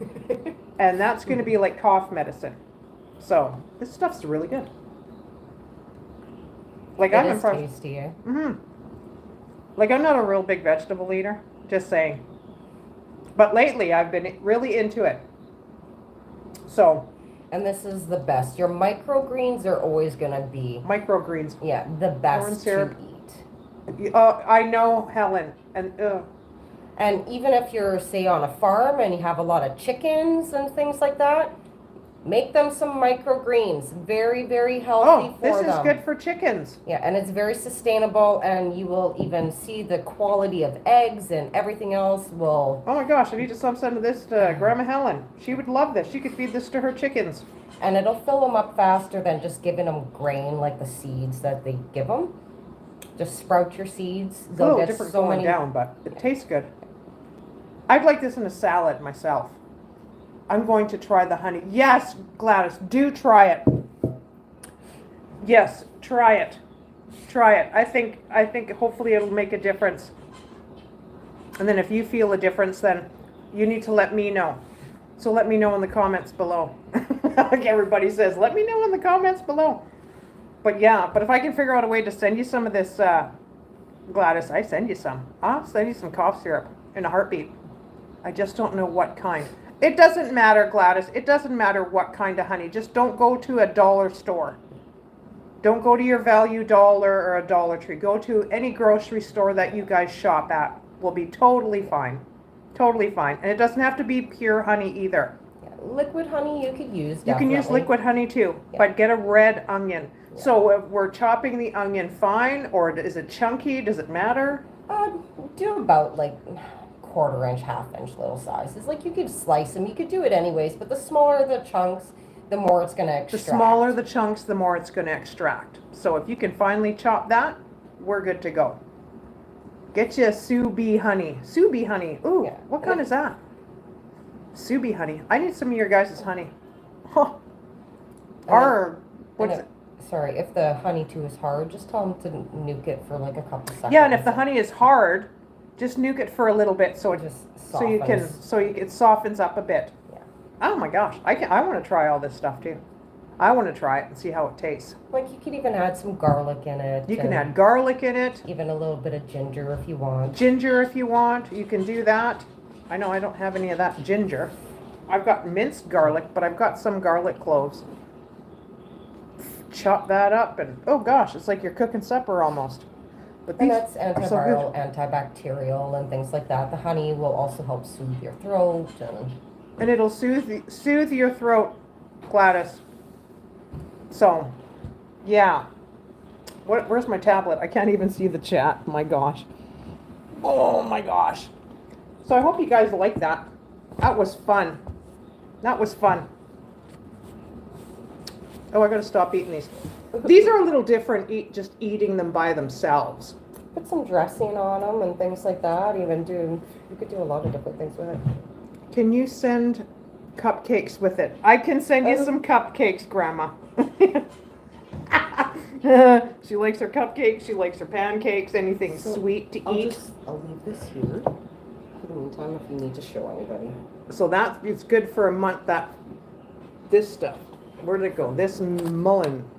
And that's going to be like cough medicine. So this stuff's really good. Like I'm impressed. Tasty, eh? Mm-hmm. Like I'm not a real big vegetable eater, just saying. But lately I've been really into it. So. And this is the best. Your microgreens are always going to be. Microgreens. Yeah, the best corn syrup. to eat. I know, Helen. And even if you're, say, on a farm and you have a lot of chickens and things like that, make them some microgreens. Very, very healthy for them. This is good for chickens. Yeah, and it's very sustainable, and you will even see the quality of eggs and everything else will... Oh my gosh, I need to send of this to Grandma Helen. She would love this. She could feed this to her chickens. And it'll fill them up faster than just giving them grain like the seeds that they give them. Just sprout your seeds. They'll get different so many down, but it tastes good. I'd like this in a salad myself. I'm going to try the honey. Yes, Gladys, do try it. Yes, try it. Try it. I think hopefully it'll make a difference. And then if you feel a difference, then you need to let me know. So let me know in the comments below. Like everybody says, let me know in the comments below. But yeah, but if I can figure out a way to send you some of this, Gladys, I send you some. I'll send you some cough syrup in a heartbeat. I just don't know what kind. It doesn't matter, Gladys. It doesn't matter what kind of honey. Just don't go to a dollar store. Don't go to your Value Dollar or a Dollar Tree. Go to any grocery store that you guys shop at. Will be totally fine. Totally fine. And it doesn't have to be pure honey either. Yeah, liquid honey you could use, definitely. You can use liquid honey too, but get a red onion. Yeah. So if we're chopping the onion fine, or is it chunky? Does it matter? Do about like 1/4 inch, 1/2 inch little sizes. Like you could slice them. You could do it anyways, but the smaller the chunks, the more it's going to extract. The smaller the chunks, the more it's going to extract. So if you can finally chop that, we're good to go. Get you a sous bee honey. Sous bee honey. Ooh, yeah. What kind is that? Sous bee honey. I need some of your guys' honey. Huh. Or, what is it? Sorry, if the honey too is hard, just tell them to nuke it for like a couple seconds. Yeah, and if the honey is hard, just nuke it for a little bit so it just it softens up a bit. Yeah. Oh my gosh, I want to try all this stuff too. I want to try it and see how it tastes. Like you could even add some garlic in it. You can add garlic in it. Even a little bit of ginger if you want. Ginger if you want, you can do that. I know I don't have any of that ginger. I've got minced garlic, but I've got some garlic cloves. Chop that up and, oh gosh, it's like you're cooking supper almost. But and that's antiviral, antibacterial, and things like that. The honey will also help soothe your throat. And it'll soothe your throat, Gladys. So, yeah. Where's my tablet? I can't even see the chat. My gosh. Oh my gosh. So I hope you guys like that. That was fun. That was fun. Oh, I gotta stop eating these. These are a little different, just eating them by themselves. Put some dressing on them and things like that. You could do a lot of different things with it. Can you send cupcakes with it? I can send you some cupcakes, Grandma. She likes her cupcakes, she likes her pancakes, anything sweet to eat. I'll leave this here for the meantime if you need to show anybody. So it's good for a month, this stuff. Where did it go? This mullein.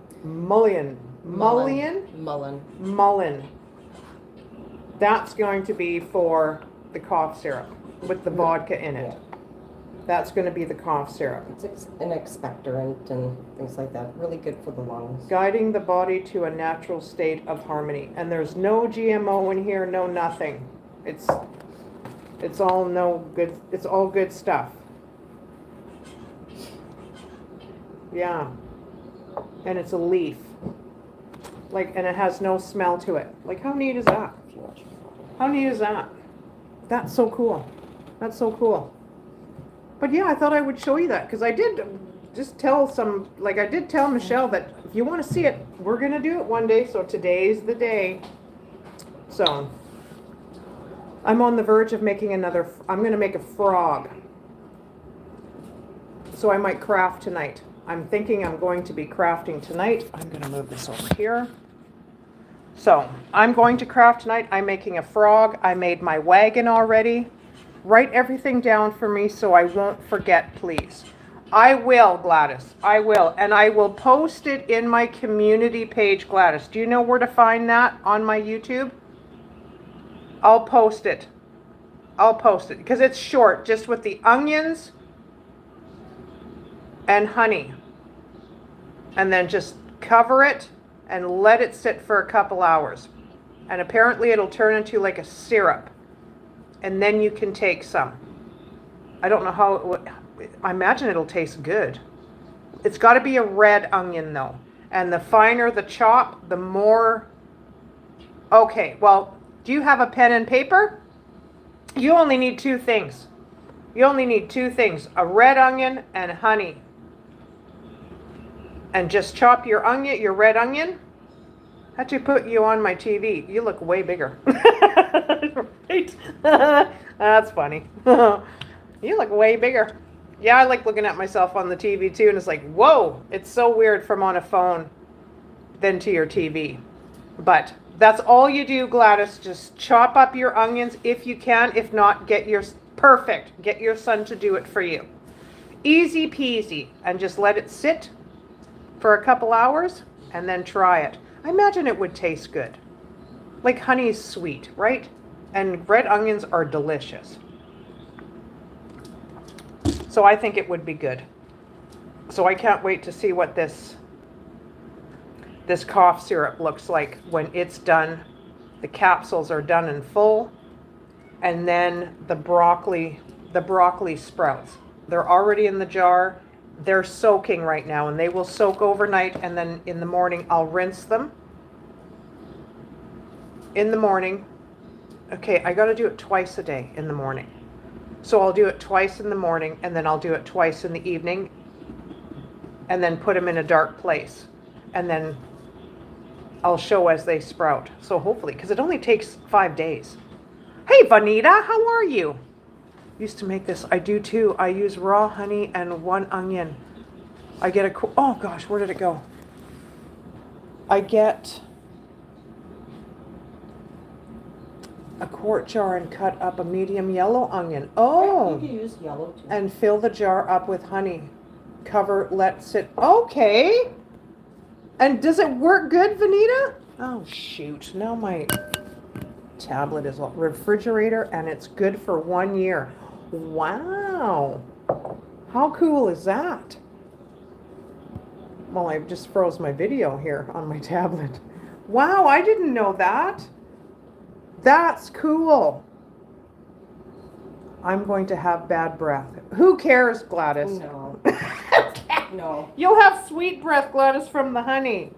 That's going to be for the cough syrup with the vodka in it. Yeah. That's going to be the cough syrup. It's an expectorant and things like that. Really good for the lungs. Guiding the body to a natural state of harmony. And there's no GMO in here, no nothing. It's all good. It's all good stuff. Yeah. And it's a leaf. And it has no smell to it. Like, how neat is that? How neat is that? That's so cool. That's so cool. But yeah, I thought I would show you that because I did just tell I did tell Michelle that if you want to see it, we're going to do it one day. So today's the day. So I'm on the verge of making I'm going to make a frog. So I might craft tonight. I'm thinking I'm going to be crafting tonight. I'm going to move this over here. So I'm going to craft tonight. I'm making a frog. I made my wagon already. Write everything down for me so I won't forget, please. I will, Gladys. I will. And I will post it in my community page, Gladys. Do you know where to find that on my YouTube? I'll post it. I'll post it because it's short, just with the onions and honey. And then just cover it and let it sit for a couple hours. And apparently it'll turn into like a syrup. And then you can take some. I don't know how, I imagine it'll taste good. It's got to be a red onion though. And the finer the chop, the more. Okay, well, do you have a pen and paper? You only need 2 things. You only need 2 things, a red onion and honey. And just chop your red onion. Had to put you on my TV. You look way bigger. Right? That's funny. You look way bigger. Yeah, I like looking at myself on the TV too, and it's like, whoa, it's so weird from on a phone than to your TV. But that's all you do, Gladys. Just chop up your onions if you can. If not, get your son to do it for you. Easy peasy. And just let it sit for a couple hours and then try it. I imagine it would taste good. Like honey is sweet, right? And red onions are delicious. So I think it would be good. So I can't wait to see what this cough syrup looks like when it's done. The capsules are done in full. And then the broccoli sprouts. They're already in the jar. They're soaking right now, and they will soak overnight, and then in the morning I'll rinse them. In the morning. Okay, I got to do it twice a day in the morning. So I'll do it twice in the morning, and then I'll do it twice in the evening, and then put them in a dark place. And then I'll show as they sprout. So hopefully, because it only takes 5 days. Hey, Vanita, how are you? Used to make this. I do too. I use raw honey and 1 onion. I get oh gosh, where did it go? I get a quart jar and cut up a medium yellow onion. Oh. You can use yellow too. And fill the jar up with honey. Cover, let sit. Okay. And does it work good, Vanita? Oh, shoot. Now my tablet is on refrigerator, and it's good for 1 year. Wow. How cool is that? Well, I just froze my video here on my tablet. Wow, I didn't know that. That's cool. I'm going to have bad breath. Who cares, Gladys? No. No. You'll have sweet breath, Gladys, from the honey.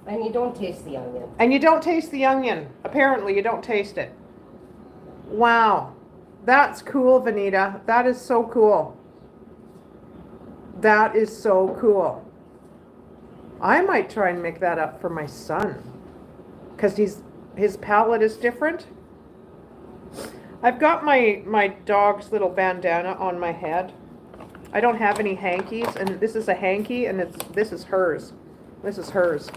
And you don't taste the onion. And you don't taste the onion. Apparently, you don't taste it. Wow. That's cool, Vanita. That is so cool. That is so cool. I might try and make that up for my son. Because his palate is different. I've got my dog's little bandana on my head. I don't have any hankies, and this is a hanky, and this is hers. This is hers.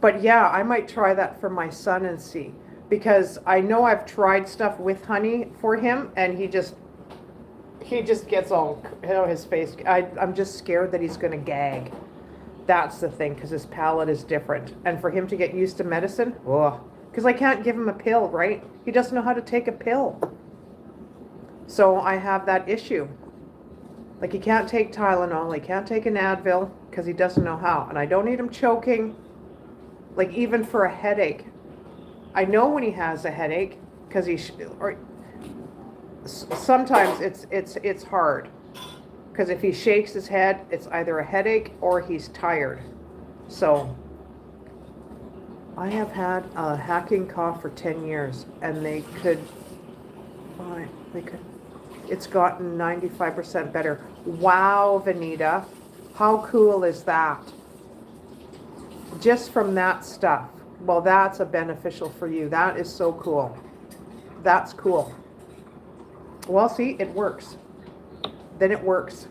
But yeah, I might try that for my son and see. Because I know I've tried stuff with honey for him, and he just gets all, his face. I'm just scared that he's going to gag. That's the thing, because his palate is different. And for him to get used to medicine, because I can't give him a pill, right? He doesn't know how to take a pill. So I have that issue. Like, he can't take Tylenol, he can't take an Advil, because he doesn't know how. And I don't need him choking, like even for a headache. I know when he has a headache, because sometimes it's hard. Because if he shakes his head, it's either a headache or he's tired. So I have had a hacking cough for 10 years, and it's gotten 95% better. Wow, Vanita, how cool is that? Just from that stuff. Well, that's a beneficial for you. That is so cool. That's cool. Well, see, it works. Then it works.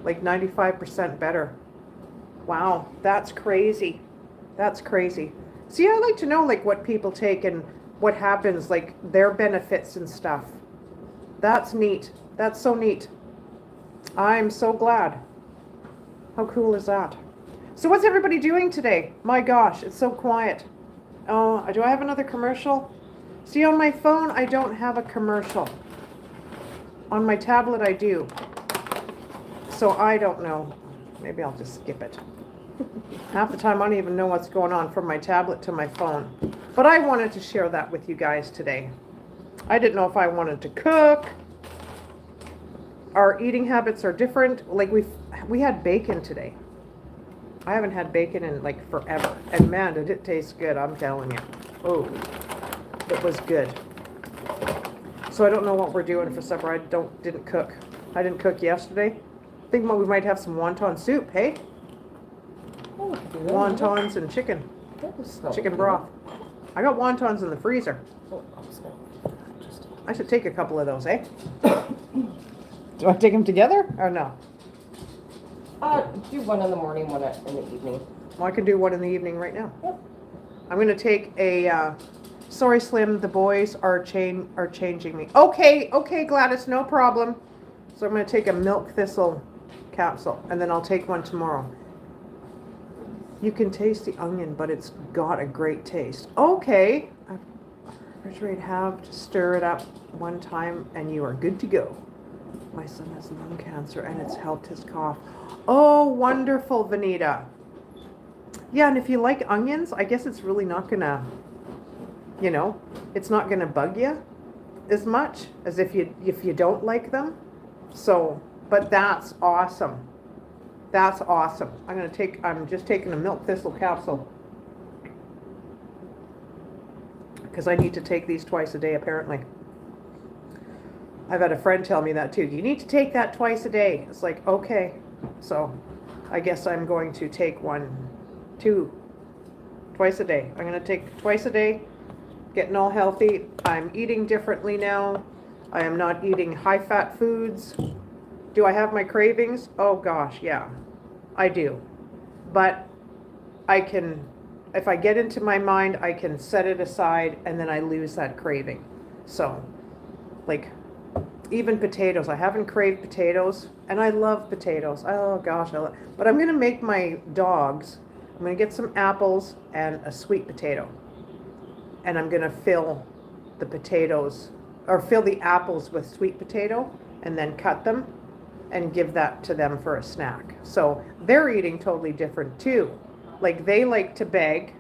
Like 95% better. Wow, that's crazy. That's crazy. See, I like to know like what people take and what happens, like their benefits and stuff. That's neat. That's so neat. I'm so glad. How cool is that? So what's everybody doing today? My gosh, it's so quiet. Oh, do I have another commercial? See, on my phone, I don't have a commercial. On my tablet, I do. So I don't know. Maybe I'll just skip it. Half the time, I don't even know what's going on from my tablet to my phone. But I wanted to share that with you guys today. I didn't know if I wanted to cook. Our eating habits are different. Like we had bacon today. I haven't had bacon in like forever. And man, did it taste good, I'm telling you. Oh, it was good. So I don't know what we're doing for supper. I didn't cook. I didn't cook yesterday. I think we might have some wonton soup, hey? Oh, Wontons and chicken. Chicken broth. I got wontons in the freezer. I should take a couple of those, eh? Do I take them together or no? Do one in the morning, one in the evening. Well, I can do one in the evening right now. Yep. I'm gonna take a, sorry Slim, the boys are changing me. Okay, Gladys, no problem. So I'm gonna take a milk thistle capsule and then I'll take one tomorrow. You can taste the onion, but it's got a great taste. Okay. Refrigerate, have to stir it up one time and you are good to go. My son has lung cancer and it's helped his cough. Oh, wonderful, Vanita. Yeah, and if you like onions, I guess it's really not gonna, it's not gonna bug you as much as if you don't like them. So, but that's awesome. That's awesome. I'm just taking a milk thistle capsule because I need to take these twice a day apparently. I've had a friend tell me that too. You need to take that twice a day. It's like, okay. So I guess I'm going to take twice a day. I'm going to take twice a day, getting all healthy. I'm eating differently now. I am not eating high-fat foods. Do I have my cravings? Oh gosh, yeah, I do. But I can, if I get into my mind, I can set it aside and then I lose that craving. So, like, even potatoes. I haven't craved potatoes, and I love potatoes. Oh gosh, but I'm gonna make my dogs. I'm gonna get some apples and a sweet potato, and I'm gonna fill the potatoes or fill the apples with sweet potato, and then cut them and give that to them for a snack. So they're eating totally different too. Like they like to beg,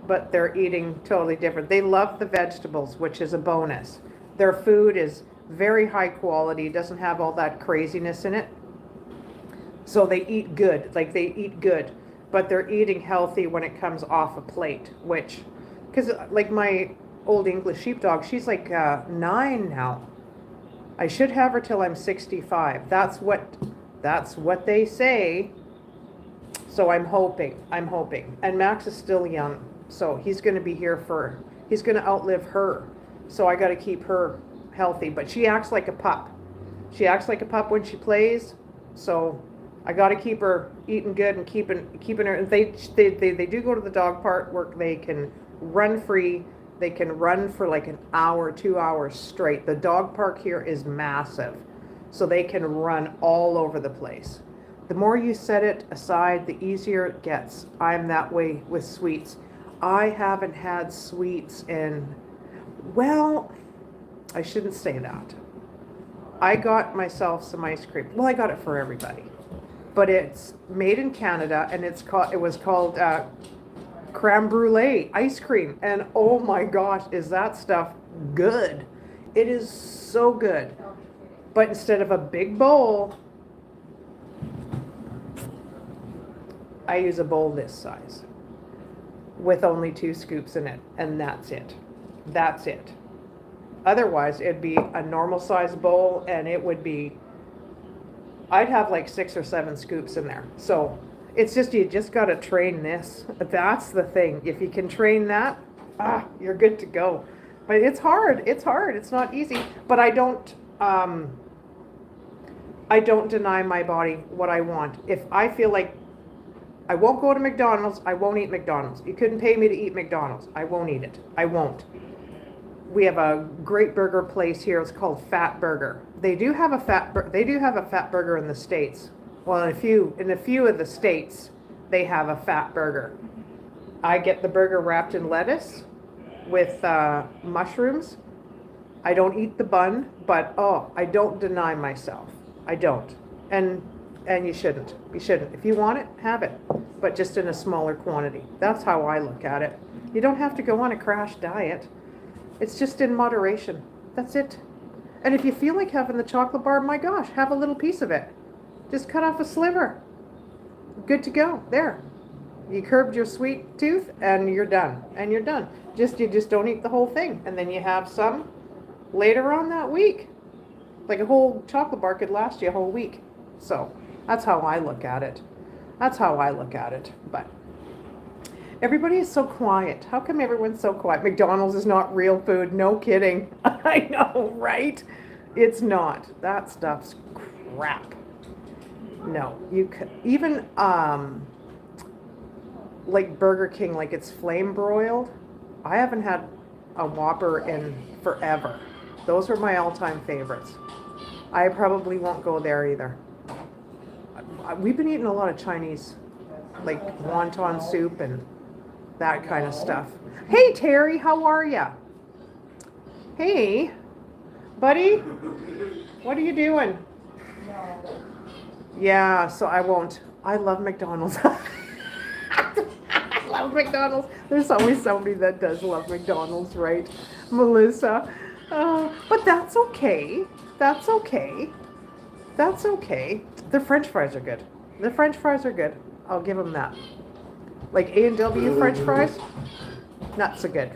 but they're eating totally different. They love the vegetables, which is a bonus. Their food is very high quality, doesn't have all that craziness in it. So they eat good, but they're eating healthy when it comes off a plate, which, because like my old English sheepdog, she's like 9 now. I should have her till I'm 65. That's what they say. So I'm hoping. And Max is still young, so he's going to be here he's going to outlive her. So I got to keep her healthy, but she acts like a pup. She acts like a pup when she plays. So I got to keep her eating good and keeping her. They do go to the dog park where they can run free. They can run for like an hour, 2 hours straight. The dog park here is massive, so they can run all over the place. The more you set it aside, the easier it gets. I'm that way with sweets. I haven't had sweets in, well, I shouldn't say that. I got myself some ice cream. Well, I got it for everybody, but it's made in Canada, and it was called creme brulee ice cream, and oh my gosh, is that stuff good. It is so good. But instead of a big bowl, I use a bowl this size with only 2 scoops in it, and that's it. Otherwise it'd be a normal size bowl, and I'd have like 6 or 7 scoops in there. So it's just, you just got to train this. That's the thing. If you can train that, you're good to go. But it's hard. It's not easy. But I don't deny my body what I want. If I feel like I won't go to McDonald's, I won't eat McDonald's. You couldn't pay me to eat McDonald's. I won't eat it. I won't. We have a great burger place here. It's called Fat Burger. They do have a fat burger in the States. Well, in a few of the states, they have a fat burger. I get the burger wrapped in lettuce with mushrooms. I don't eat the bun, but I don't deny myself. I don't. And you shouldn't. You shouldn't. If you want it, have it, but just in a smaller quantity. That's how I look at it. You don't have to go on a crash diet. It's just in moderation. That's it. And if you feel like having the chocolate bar, my gosh, have a little piece of it. Just cut off a sliver. Good to go. There. You curbed your sweet tooth and you're done. You just don't eat the whole thing. And then you have some later on that week. Like a whole chocolate bar could last you a whole week. So that's how I look at it. But everybody is so quiet. How come everyone's so quiet? McDonald's is not real food. No kidding. I know, right? It's not. That stuff's crap. No, you could even like Burger King, like it's flame broiled. I haven't had a Whopper in forever. Those are my all-time favorites. I probably won't go there either. We've been eating a lot of Chinese, like wonton soup and that kind of stuff. Hey Terry, how are ya? Hey, buddy, what are you doing? Yeah, so I won't. I love McDonald's. I love McDonald's. There's always somebody that does love McDonald's, right? Melissa. But that's okay. That's okay. That's okay. The French fries are good. The French fries are good. I'll give them that. Like A&W French fries, not so good.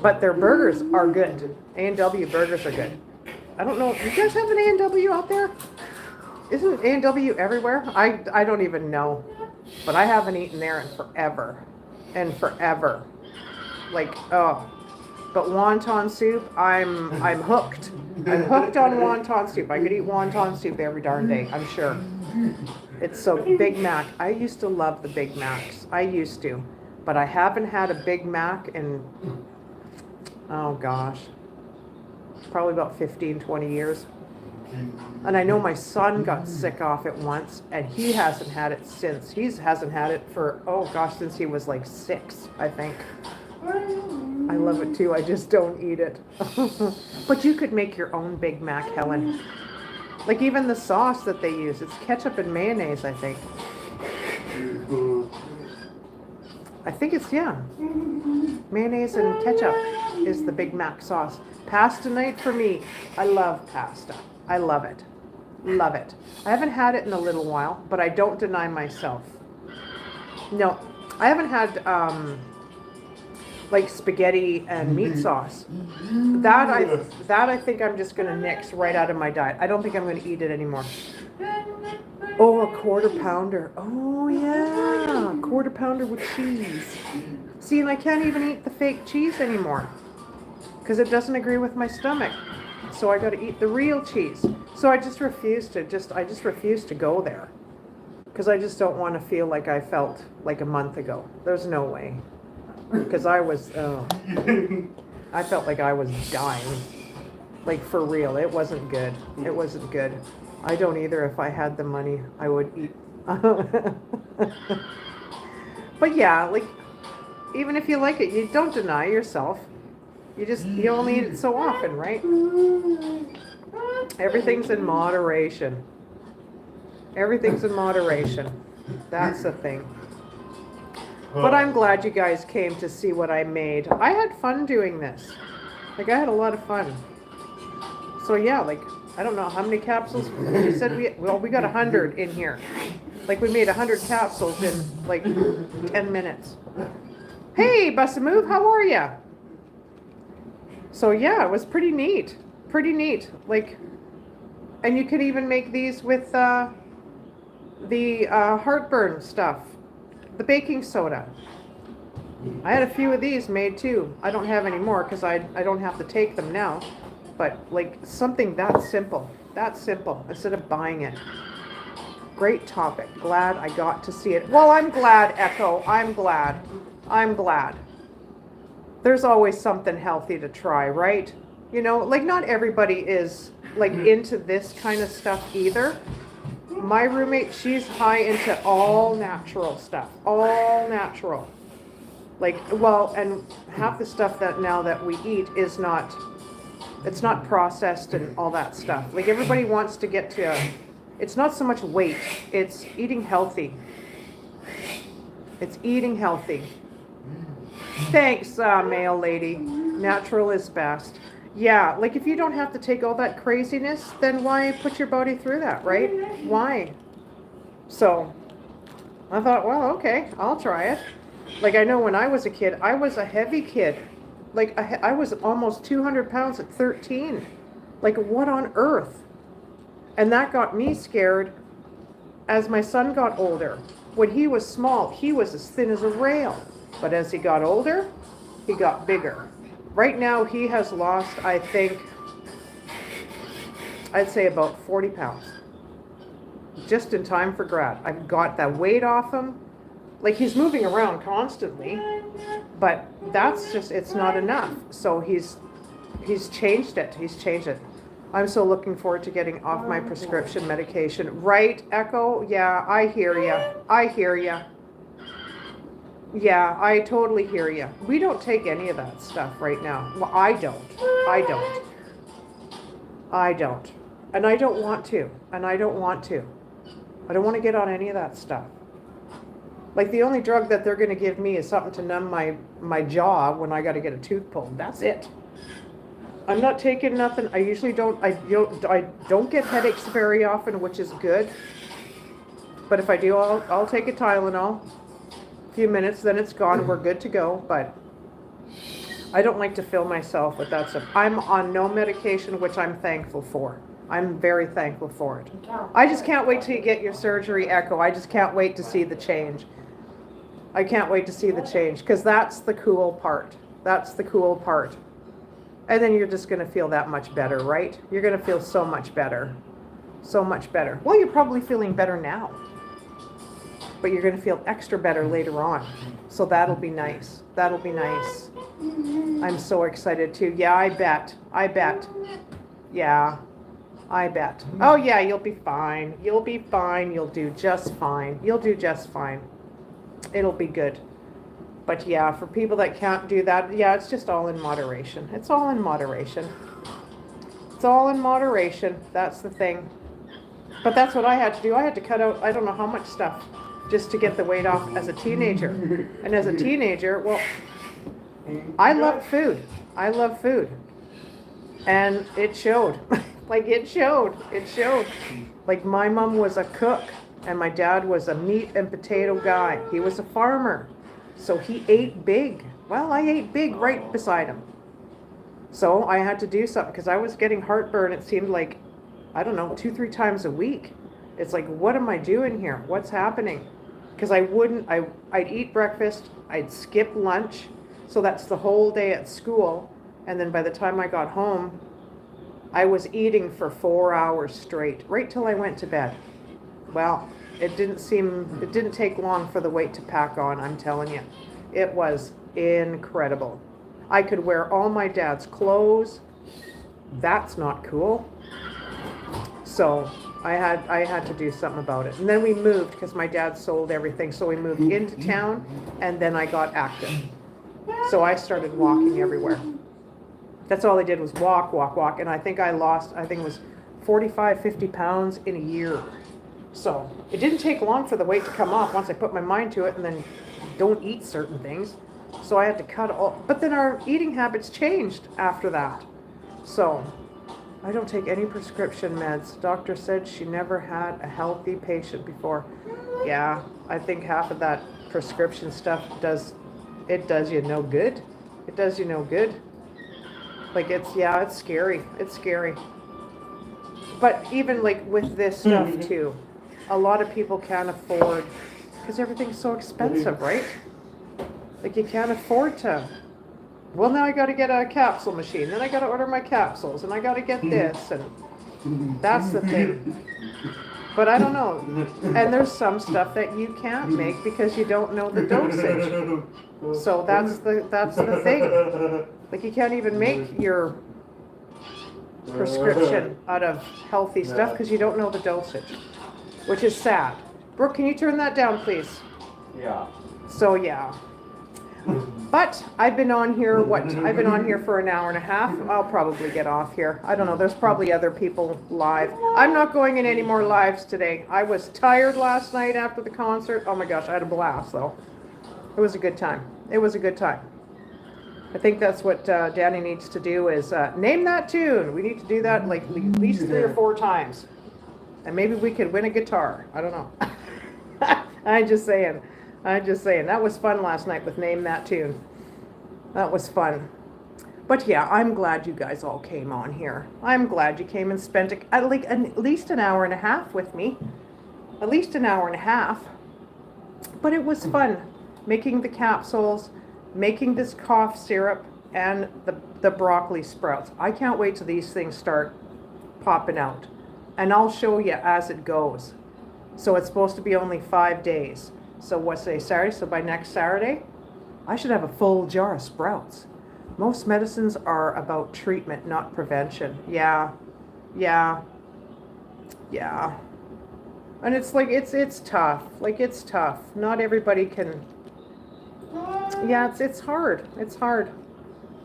But their burgers are good. A&W burgers are good. I don't know. You guys have an A&W out there? Isn't A&W everywhere? I don't even know. But I haven't eaten there in forever. And forever. Like, oh. But wonton soup, I'm hooked. I'm hooked on wonton soup. I could eat wonton soup every darn day, I'm sure. It's so Big Mac. I used to love the Big Macs. I used to. But I haven't had a Big Mac in, oh gosh, probably about 15, 20 years. And I know my son got sick off it once, and he hasn't had it since. He hasn't had it for, oh gosh, since he was like 6, I think. I love it too, I just don't eat it. But you could make your own Big Mac, Helen. Like even the sauce that they use, it's ketchup and mayonnaise, I think. I think it's, yeah. Mayonnaise and ketchup is the Big Mac sauce. Pasta night for me. I love pasta. I love it. Love it. I haven't had it in a little while, but I don't deny myself. No, I haven't had like spaghetti and meat sauce. That I think I'm just gonna nix right out of my diet. I don't think I'm gonna eat it anymore. Oh, a quarter pounder. Oh yeah, quarter pounder with cheese. See, and I can't even eat the fake cheese anymore because it doesn't agree with my stomach. So I got to eat the real cheese. So I just refuse to go there because I just don't want to feel like I felt like a month ago. There's no way. Because I felt like I was dying. Like for real. It wasn't good. It wasn't good. I don't either. If I had the money, I would eat. But yeah, like, even if you like it, you don't deny yourself. You only eat it so often, right? Everything's in moderation. Everything's in moderation. That's the thing. But I'm glad you guys came to see what I made. I had fun doing this. Like, I had a lot of fun. So yeah, like, I don't know how many capsules. You said we got 100 in here. Like, we made 100 capsules in like 10 minutes. Hey, Busamove, how are ya? So yeah, it was pretty neat. Pretty neat. Like, and you could even make these with the heartburn stuff. The baking soda. I had a few of these made too. I don't have any more because I don't have to take them now. But like something that simple instead of buying it. Great topic. Glad I got to see it. Well, I'm glad, Echo. I'm glad. I'm glad. There's always something healthy to try, right? You know, like not everybody is like into this kind of stuff either. My roommate, she's high into all natural stuff, all natural. Like, well, and half the stuff that now that we eat is not, it's not processed and all that stuff. Like everybody wants to get to, it's not so much weight, it's eating healthy. It's eating healthy. Thanks, male lady. Natural is best. Yeah, like if you don't have to take all that craziness, then why put your body through that, right? Why? So I thought, well, okay, I'll try it. Like I know when I was a kid, I was a heavy kid. Like I was almost 200 pounds at 13. Like what on earth? And that got me scared as my son got older. When he was small, he was as thin as a rail. But as he got older, he got bigger. Right now, he has lost, I think, I'd say about 40 pounds. Just in time for grad. I've got that weight off him. Like, he's moving around constantly, but that's just, it's not enough. So he's changed it. He's changed it. I'm so looking forward to getting off my prescription medication. Right, Echo? Yeah, I hear ya. I hear ya. Yeah, I totally hear ya. We don't take any of that stuff right now. Well, I don't. I don't. I don't. And I don't want to. And I don't want to. I don't want to get on any of that stuff. Like, the only drug that they're going to give me is something to numb my jaw when I got to get a tooth pulled. That's it. I'm not taking nothing. I usually don't. I don't get headaches very often, which is good. But if I do, I'll take a Tylenol. A few minutes, then it's gone. We're good to go. But I don't like to fill myself with that stuff. I'm on no medication, which I'm thankful for. I'm very thankful for it. I just can't wait till you get your surgery, Echo. I just can't wait to see the change. I can't wait to see the change, because that's the cool part. That's the cool part. And then you're just going to feel that much better, right? You're going to feel so much better. So much better. Well, you're probably feeling better now. But you're going to feel extra better later on. So that'll be nice. That'll be nice. I'm so excited too. Yeah, I bet. I bet. Yeah, I bet. Oh yeah, you'll be fine. You'll be fine. You'll do just fine. You'll do just fine. It'll be good. But yeah, for people that can't do that, yeah, it's just all in moderation. It's all in moderation. It's all in moderation. That's the thing. But that's what I had to do. I had to cut out, I don't know how much stuff just to get the weight off as a teenager. And as a teenager, well, I love food. I love food. And it showed. Like, it showed. It showed. Like, my mom was a cook and my dad was a meat and potato guy. He was a farmer. So he ate big. Well, I ate big right beside him. So I had to do something because I was getting heartburn. It seemed like, I don't know, 2-3 times a week. It's like, what am I doing here? What's happening? Because I'd eat breakfast, I'd skip lunch. So that's the whole day at school. And then by the time I got home, I was eating for 4 hours straight, right till I went to bed. Well, it didn't take long for the weight to pack on, I'm telling you. It was incredible. I could wear all my dad's clothes. That's not cool. So I had to do something about it. And then we moved because my dad sold everything. So we moved into town and then I got active. So I started walking everywhere. That's all I did was walk. And I think I lost, it was 45, 50 pounds in a year. So it didn't take long for the weight to come off once I put my mind to it, and then don't eat certain things. So I had to cut all, but then our eating habits changed after that. So I don't take any prescription meds. Doctor said she never had a healthy patient before. Yeah, I think half of that prescription stuff does you no good. It does you no good. Like, it's scary. It's scary. But even like with this stuff too, a lot of people can't afford, because everything's so expensive, right? Like, you can't afford to, well, now I got to get a capsule machine, then I got to order my capsules, and I got to get this, and that's the thing. But I don't know. And there's some stuff that you can't make because you don't know the dosage. So that's the thing. Like, you can't even make your prescription out of healthy stuff because you don't know the dosage, which is sad. Brooke, can you turn that down, please? Yeah. So yeah. But I've been on here, I've been on here for an hour and a half. I'll probably get off here. I don't know. There's probably other people live. I'm not going in any more lives today. I was tired last night after the concert. Oh my gosh, I had a blast though. It was a good time. It was a good time. I think that's what Danny needs to do is name that tune. We need to do that like at least 3 or 4 times. And maybe we could win a guitar. I don't know. I'm just saying. That was fun last night with Name That Tune. That was fun. But yeah, I'm glad you guys all came on here. I'm glad you came and spent at least an hour and a half with me. At least an hour and a half. But it was fun making the capsules, making this cough syrup, and the broccoli sprouts. I can't wait till these things start popping out. And I'll show you as it goes. So it's supposed to be only 5 days. So what's today, Saturday? So by next Saturday, I should have a full jar of sprouts. Most medicines are about treatment, not prevention. Yeah. And it's like, it's tough. Like, it's tough. Not everybody can. Yeah, it's hard. It's hard.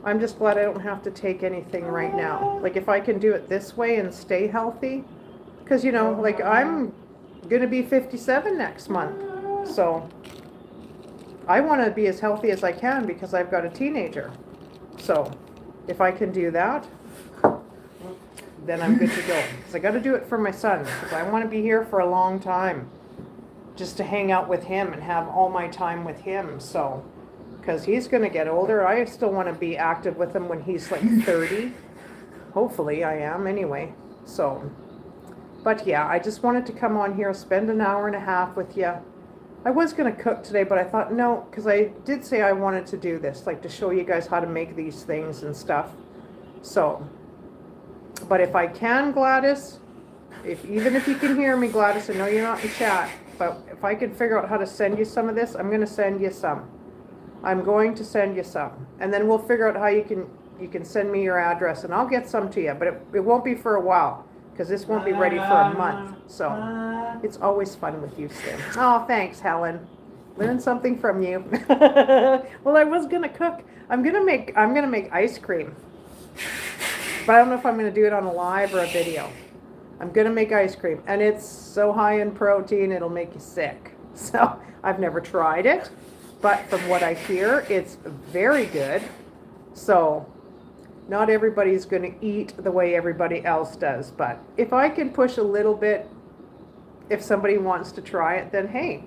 I'm just glad I don't have to take anything right now. Like, if I can do it this way and stay healthy, because, you know, like, I'm going to be 57 next month. So I want to be as healthy as I can because I've got a teenager. So if I can do that, then I'm good to go. Because I got to do it for my son, because I want to be here for a long time, just to hang out with him and have all my time with him. So, because he's going to get older, I still want to be active with him when he's like 30. Hopefully I am anyway. So, but yeah, I just wanted to come on here, spend an hour and a half with you. I was going to cook today, but I thought no, because I did say I wanted to do this, like to show you guys how to make these things and stuff. So, but if I can, Gladys, even if you can hear me, Gladys, I know you're not in chat, but if I can figure out how to send you some of this, I'm going to send you some. I'm going to send you some. And then we'll figure out how you can send me your address, and I'll get some to you, but it won't be for a while, because this won't be ready for a month. So it's always fun with you, Sim. Oh, thanks, Helen. Learn something from you. Well, I was going to cook. I'm going to make ice cream. But I don't know if I'm going to do it on a live or a video. I'm going to make ice cream. And it's so high in protein, it'll make you sick. So I've never tried it. But from what I hear, it's very good. So not everybody's going to eat the way everybody else does. But if I can push a little bit, if somebody wants to try it, then hey,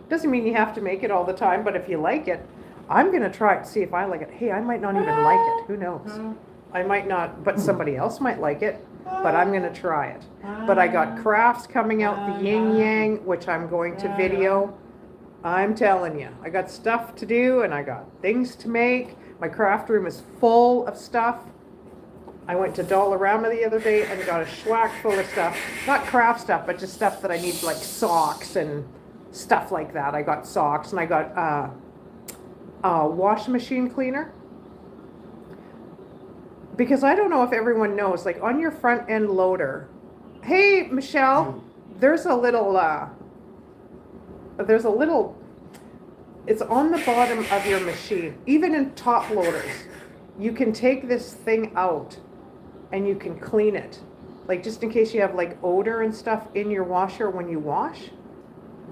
doesn't mean you have to make it all the time. But if you like it, I'm going to try it to see if I like it. Hey, I might not even like it. Who knows? I might not, but somebody else might like it, but I'm going to try it. But I got crafts coming out, the yin yang, which I'm going to video. I'm telling you, I got stuff to do and I got things to make. My craft room is full of stuff. I went to Dollarama the other day and got a schwack full of stuff. Not craft stuff, but just stuff that I need, like socks and stuff like that. I got socks, and I got a washing machine cleaner. Because I don't know if everyone knows, like on your front end loader, hey, Michelle, there's a little, it's on the bottom of your machine. Even in top loaders, you can take this thing out and you can clean it. Like, just in case you have like odor and stuff in your washer when you wash,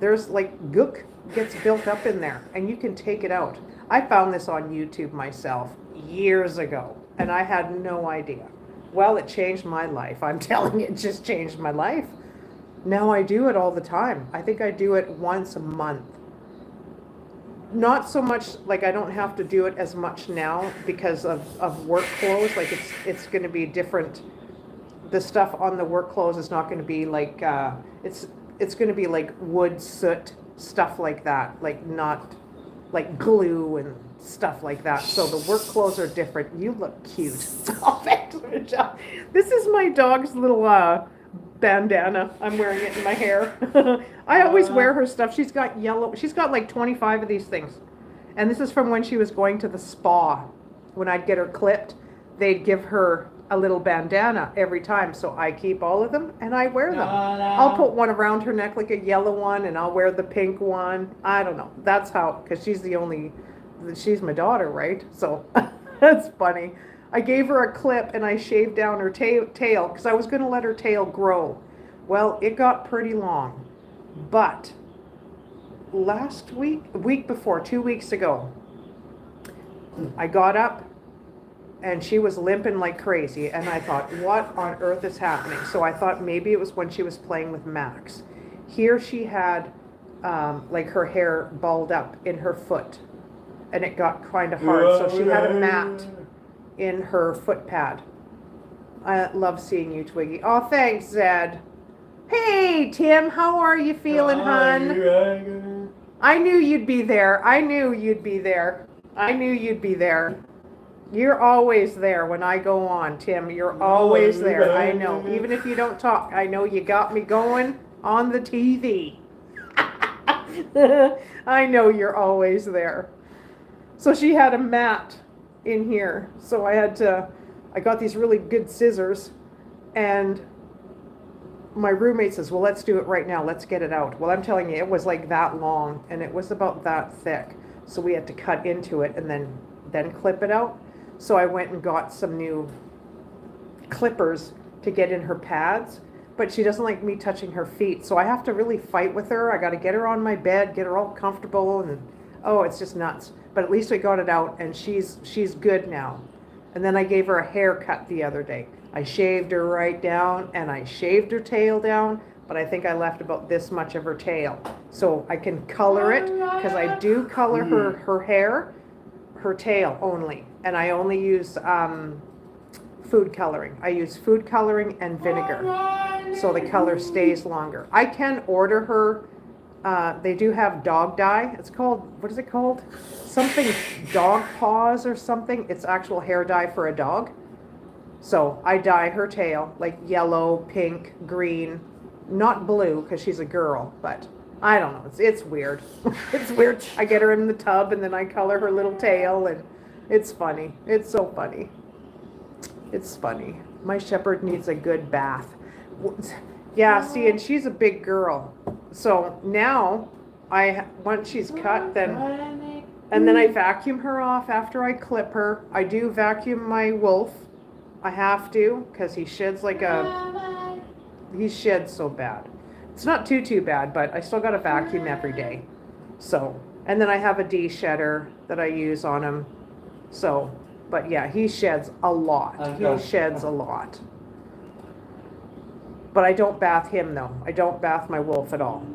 there's like gook gets built up in there and you can take it out. I found this on YouTube myself years ago. And I had no idea. Well, it changed my life. I'm telling you, it just changed my life. Now I do it all the time. I think I do it once a month. Not so much, like I don't have to do it as much now because of work clothes. Like it's going to be different. The stuff on the work clothes is not going to be like, it's going to be like wood, soot, stuff like that. Like not like glue and stuff like that. So the work clothes are different. You look cute. Oh, thanks, Michelle. This is my dog's little bandana. I'm wearing it in my hair. I always wear her stuff. She's got like 25 of these things. And this is from when she was going to the spa. When I'd get her clipped, they'd give her a little bandana every time. So I keep all of them and I wear them. I'll put one around her neck, like a yellow one, and I'll wear the pink one. I don't know. That's how, because she's my daughter, right? So that's funny. I gave her a clip and I shaved down her tail because I was going to let her tail grow. Well, it got pretty long. But last week, 2 weeks ago, I got up and she was limping like crazy. And I thought, what on earth is happening? So I thought maybe it was when she was playing with Max. Here she had like her hair balled up in her foot. And it got kind of hard. So she had a mat in her foot pad. I love seeing you, Twiggy. Oh, thanks, Zed. Hey, Tim, how are you feeling, hon? I knew you'd be there. I knew you'd be there. You're always there when I go on, Tim. You're always there. I know. Even if you don't talk, I know you got me going on the TV. I know you're always there. So she had a mat in here. So I got these really good scissors, and my roommate says, well, let's do it right now. Let's get it out. Well, I'm telling you, it was like that long, and it was about that thick. So we had to cut into it and then clip it out. So I went and got some new clippers to get in her pads, but she doesn't like me touching her feet. So I have to really fight with her. I got to get her on my bed, get her all comfortable, and oh, it's just nuts. But at least we got it out, and she's good now. And then I gave her a haircut the other day. I shaved her right down, and I shaved her tail down, but I think I left about this much of her tail. So I can color it, because I do color her hair, her tail only. And I only use food coloring. I use food coloring and vinegar, so the color stays longer. I can order her, they do have dog dye. It's called, what is it called? Something dog paws or something. It's actual hair dye for a dog. So I dye her tail like yellow, pink, green, not blue because she's a girl, but I don't know. It's weird. It's weird. I get her in the tub and then I color her little tail, and it's funny. It's so funny. It's funny. My shepherd needs a good bath. Yeah, see, and she's a big girl. So now once she's cut, then I vacuum her off after I clip her. I do vacuum my wolf. I have to, because he sheds he sheds so bad. It's not too bad, but I still got to vacuum every day. So, and then I have a de-shedder that I use on him. So, but yeah, he sheds a lot. He sheds a lot. But I don't bath him though. I don't bath my wolf at all.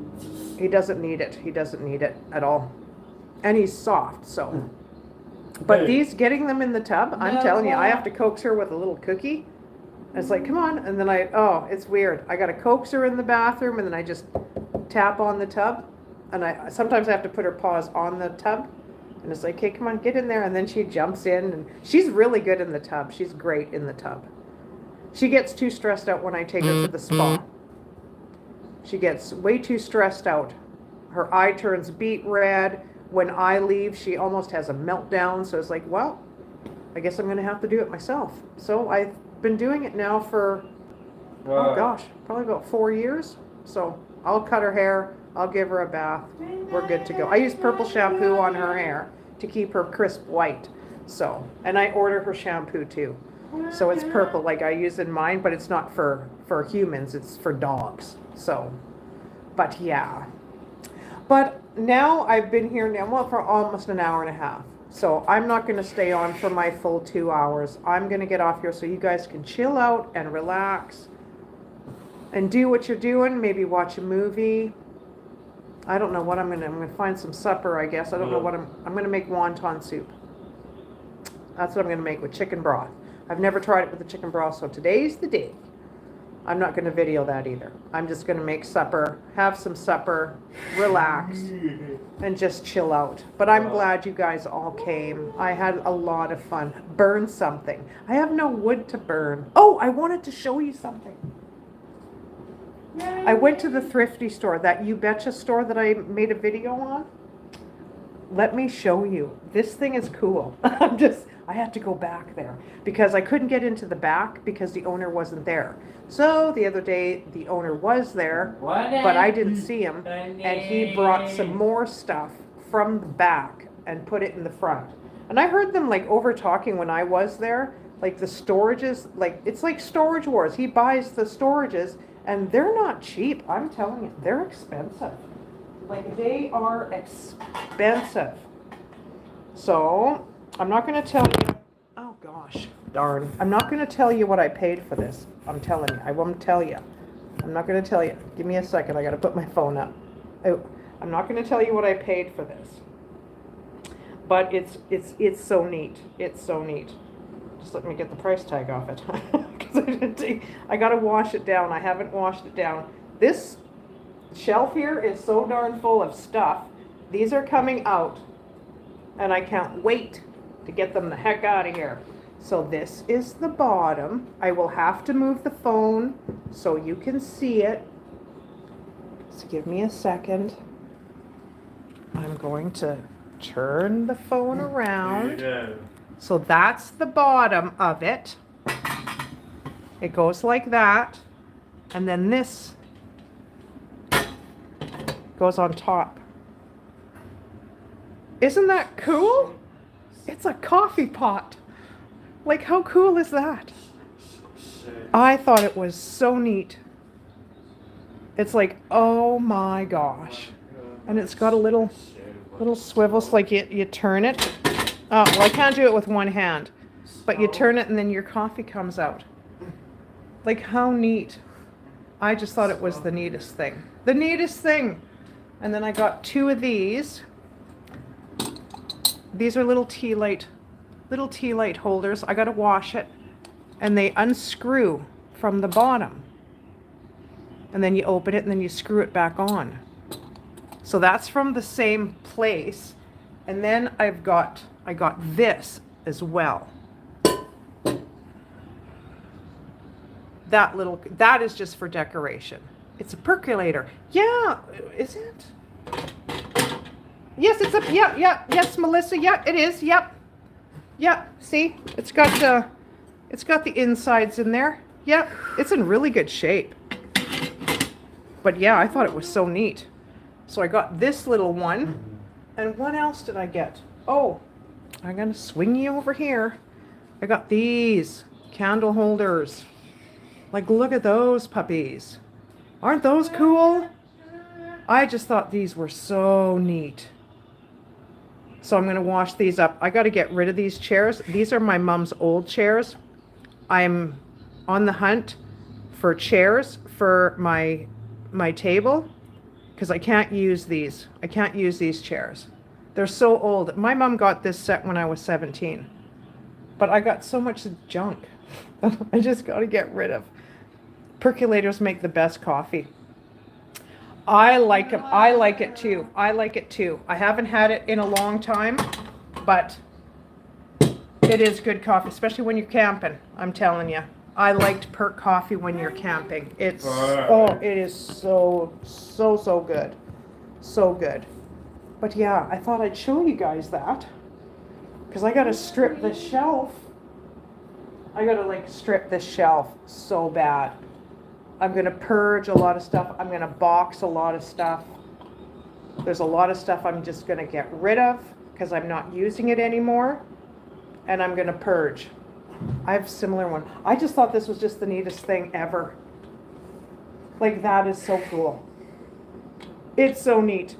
He doesn't need it. He doesn't need it at all. And he's soft, so. But these, getting them in the tub, I'm telling you, I have to coax her with a little cookie. It's like, come on. And then it's weird. I got to coax her in the bathroom, and then I just tap on the tub. And sometimes I have to put her paws on the tub. And it's like, okay, come on, get in there. And then she jumps in, and she's really good in the tub. She's great in the tub. She gets too stressed out when I take her to the spa. She gets way too stressed out. Her eye turns beet red. When I leave, she almost has a meltdown. So it's like, well, I guess I'm going to have to do it myself. So I've been doing it now for, oh gosh, probably about 4 years. So I'll cut her hair. I'll give her a bath. We're good to go. I use purple shampoo on her hair to keep her crisp white. So, and I order her shampoo too. So it's purple like I use in mine, but it's not for humans. It's for dogs. So, but yeah. But now I've been here now, well, for almost an hour and a half. So I'm not going to stay on for my full 2 hours. I'm going to get off here so you guys can chill out and relax and do what you're doing. Maybe watch a movie. I don't know what I'm going to find some supper, I guess. I don't know what I'm going to make wonton soup. That's what I'm going to make with chicken broth. I've never tried it with the chicken broth, so today's the day. I'm not going to video that either. I'm just going to make supper, have some supper, relax, and just chill out. But I'm glad you guys all came. I had a lot of fun. Burn something. I have no wood to burn. Oh, I wanted to show you something. I went to the thrifty store, that You Betcha store that I made a video on. Let me show you. This thing is cool. I had to go back there because I couldn't get into the back because the owner wasn't there. So the other day the owner was there, but I didn't see him, and he brought some more stuff from the back and put it in the front. And I heard them like over talking when I was there, like the storages, like it's like Storage Wars. He buys the storages and they're not cheap. I'm telling you, they're expensive. Like they are expensive. So I'm not going to tell you, oh gosh, darn. I'm not going to tell you what I paid for this. I'm telling you, I won't tell you. I'm not going to tell you. Give me a second, I got to put my phone up. Oh, I'm not going to tell you what I paid for this. But it's so neat. It's so neat. Just let me get the price tag off it. Because I got to wash it down. I haven't washed it down. This shelf here is so darn full of stuff. These are coming out. And I can't wait to get them the heck out of here. So this is the bottom. I will have to move the phone so you can see it. So give me a second. I'm going to turn the phone around. So that's the bottom of it. It goes like that. And then this goes on top. Isn't that cool? It's a coffee pot. Like, how cool is that? I thought it was so neat. It's like, oh my gosh. And it's got a little swivel, so like you turn it. Oh, well, I can't do it with one hand. But you turn it and then your coffee comes out. Like, how neat. I just thought it was the neatest thing. The neatest thing. And then I got 2 of these. These are little tea light holders. I gotta wash it. And they unscrew from the bottom. And then you open it and then you screw it back on. So that's from the same place. And then I got this as well. That is just for decoration. It's a percolator. Yeah, is it? Yes, it's a, yes, Melissa, yeah, it is, yep. Yeah, see, it's got the insides in there. Yep, it's in really good shape. But yeah, I thought it was so neat. So I got this little one. And what else did I get? Oh, I'm gonna swing you over here. I got these candle holders. Like, look at those puppies. Aren't those cool? I just thought these were so neat. So I'm gonna wash these up. I gotta get rid of these chairs. These are my mom's old chairs. I'm on the hunt for chairs for my table because I can't use these. I can't use these chairs. They're so old. My mom got this set when I was 17. But I got so much junk. I just gotta get rid of. Percolators make the best coffee. I like them. I like it too. I like it too. I haven't had it in a long time, but it is good coffee, especially when you're camping. I'm telling you. I liked Perk coffee when you're camping. It's, oh, it is so good. So good. But yeah, I thought I'd show you guys that. Because I gotta strip this shelf. I gotta like strip this shelf so bad. I'm gonna purge a lot of stuff. I'm gonna box a lot of stuff. There's a lot of stuff I'm just gonna get rid of because I'm not using it anymore. And I'm gonna purge. I have a similar one. I just thought this was just the neatest thing ever. Like, that is so cool. It's so neat.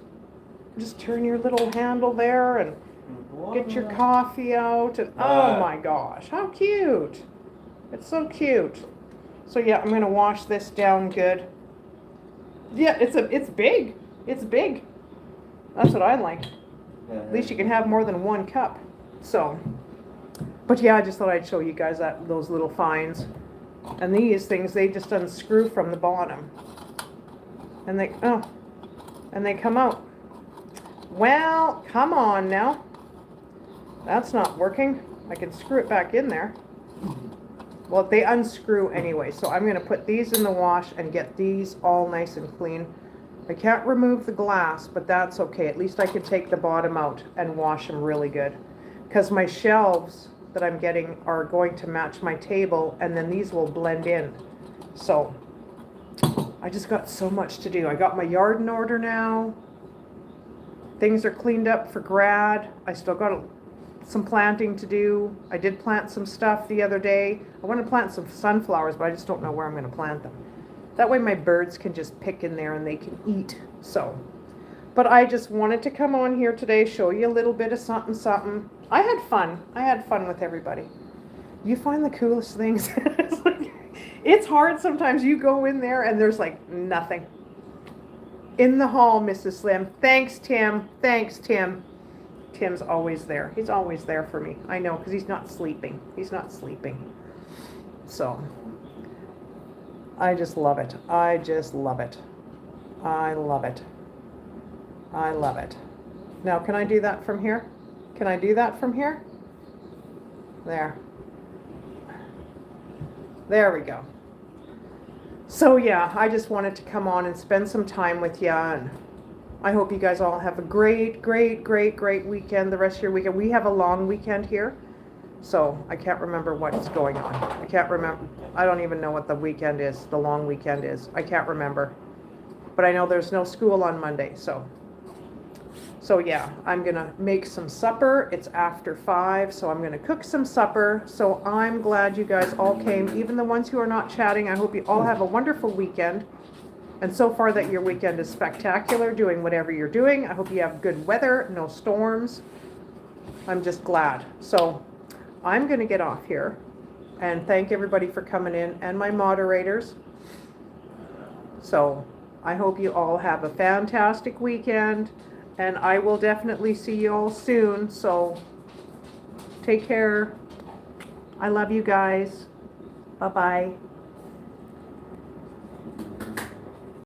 Just turn your little handle there and get your coffee out. And oh my gosh, how cute. It's so cute. So yeah, I'm gonna wash this down good. Yeah, it's big. It's big. That's what I like. At least you can have more than 1 cup. So, but yeah, I just thought I'd show you guys those little finds. And these things, they just unscrew from the bottom. And they come out. Well, come on now. That's not working. I can screw it back in there. Well, they unscrew anyway, so I'm going to put these in the wash and get these all nice and clean. I can't remove the glass, but that's okay. At least I can take the bottom out and wash them really good. Because my shelves that I'm getting are going to match my table, and then these will blend in. So I just got so much to do. I got my yard in order now. Things are cleaned up for grad. I still got some planting to do. I did plant some stuff the other day. I want to plant some sunflowers, but I just don't know where I'm going to plant them. That way my birds can just pick in there and they can eat. So, but I just wanted to come on here today, show you a little bit of something, something. I had fun. I had fun with everybody. You find the coolest things. It's hard sometimes. You go in there and there's like nothing. In the hall, Mrs. Slim. Thanks, Tim. Thanks, Tim. Tim's always there. He's always there for me. I know, because he's not sleeping. He's not sleeping. So, I just love it. I just love it. I love it. I love it. Now, can I do that from here? Can I do that from here? There. There we go. So yeah, I just wanted to come on and spend some time with you, and I hope you guys all have a great weekend, the rest of your weekend. We have a long weekend here, so I can't remember what's going on. I can't remember. I don't even know what the weekend is, the long weekend is. I can't remember. But I know there's no school on Monday, so yeah, I'm gonna make some supper. It's after 5, so I'm gonna cook some supper. So I'm glad you guys all came, even the ones who are not chatting. I hope you all have a wonderful weekend. And so far that your weekend is spectacular, doing whatever you're doing. I hope you have good weather, no storms. I'm just glad. So I'm gonna get off here and thank everybody for coming in and my moderators. So I hope you all have a fantastic weekend. And I will definitely see you all soon. So take care. I love you guys. Bye-bye.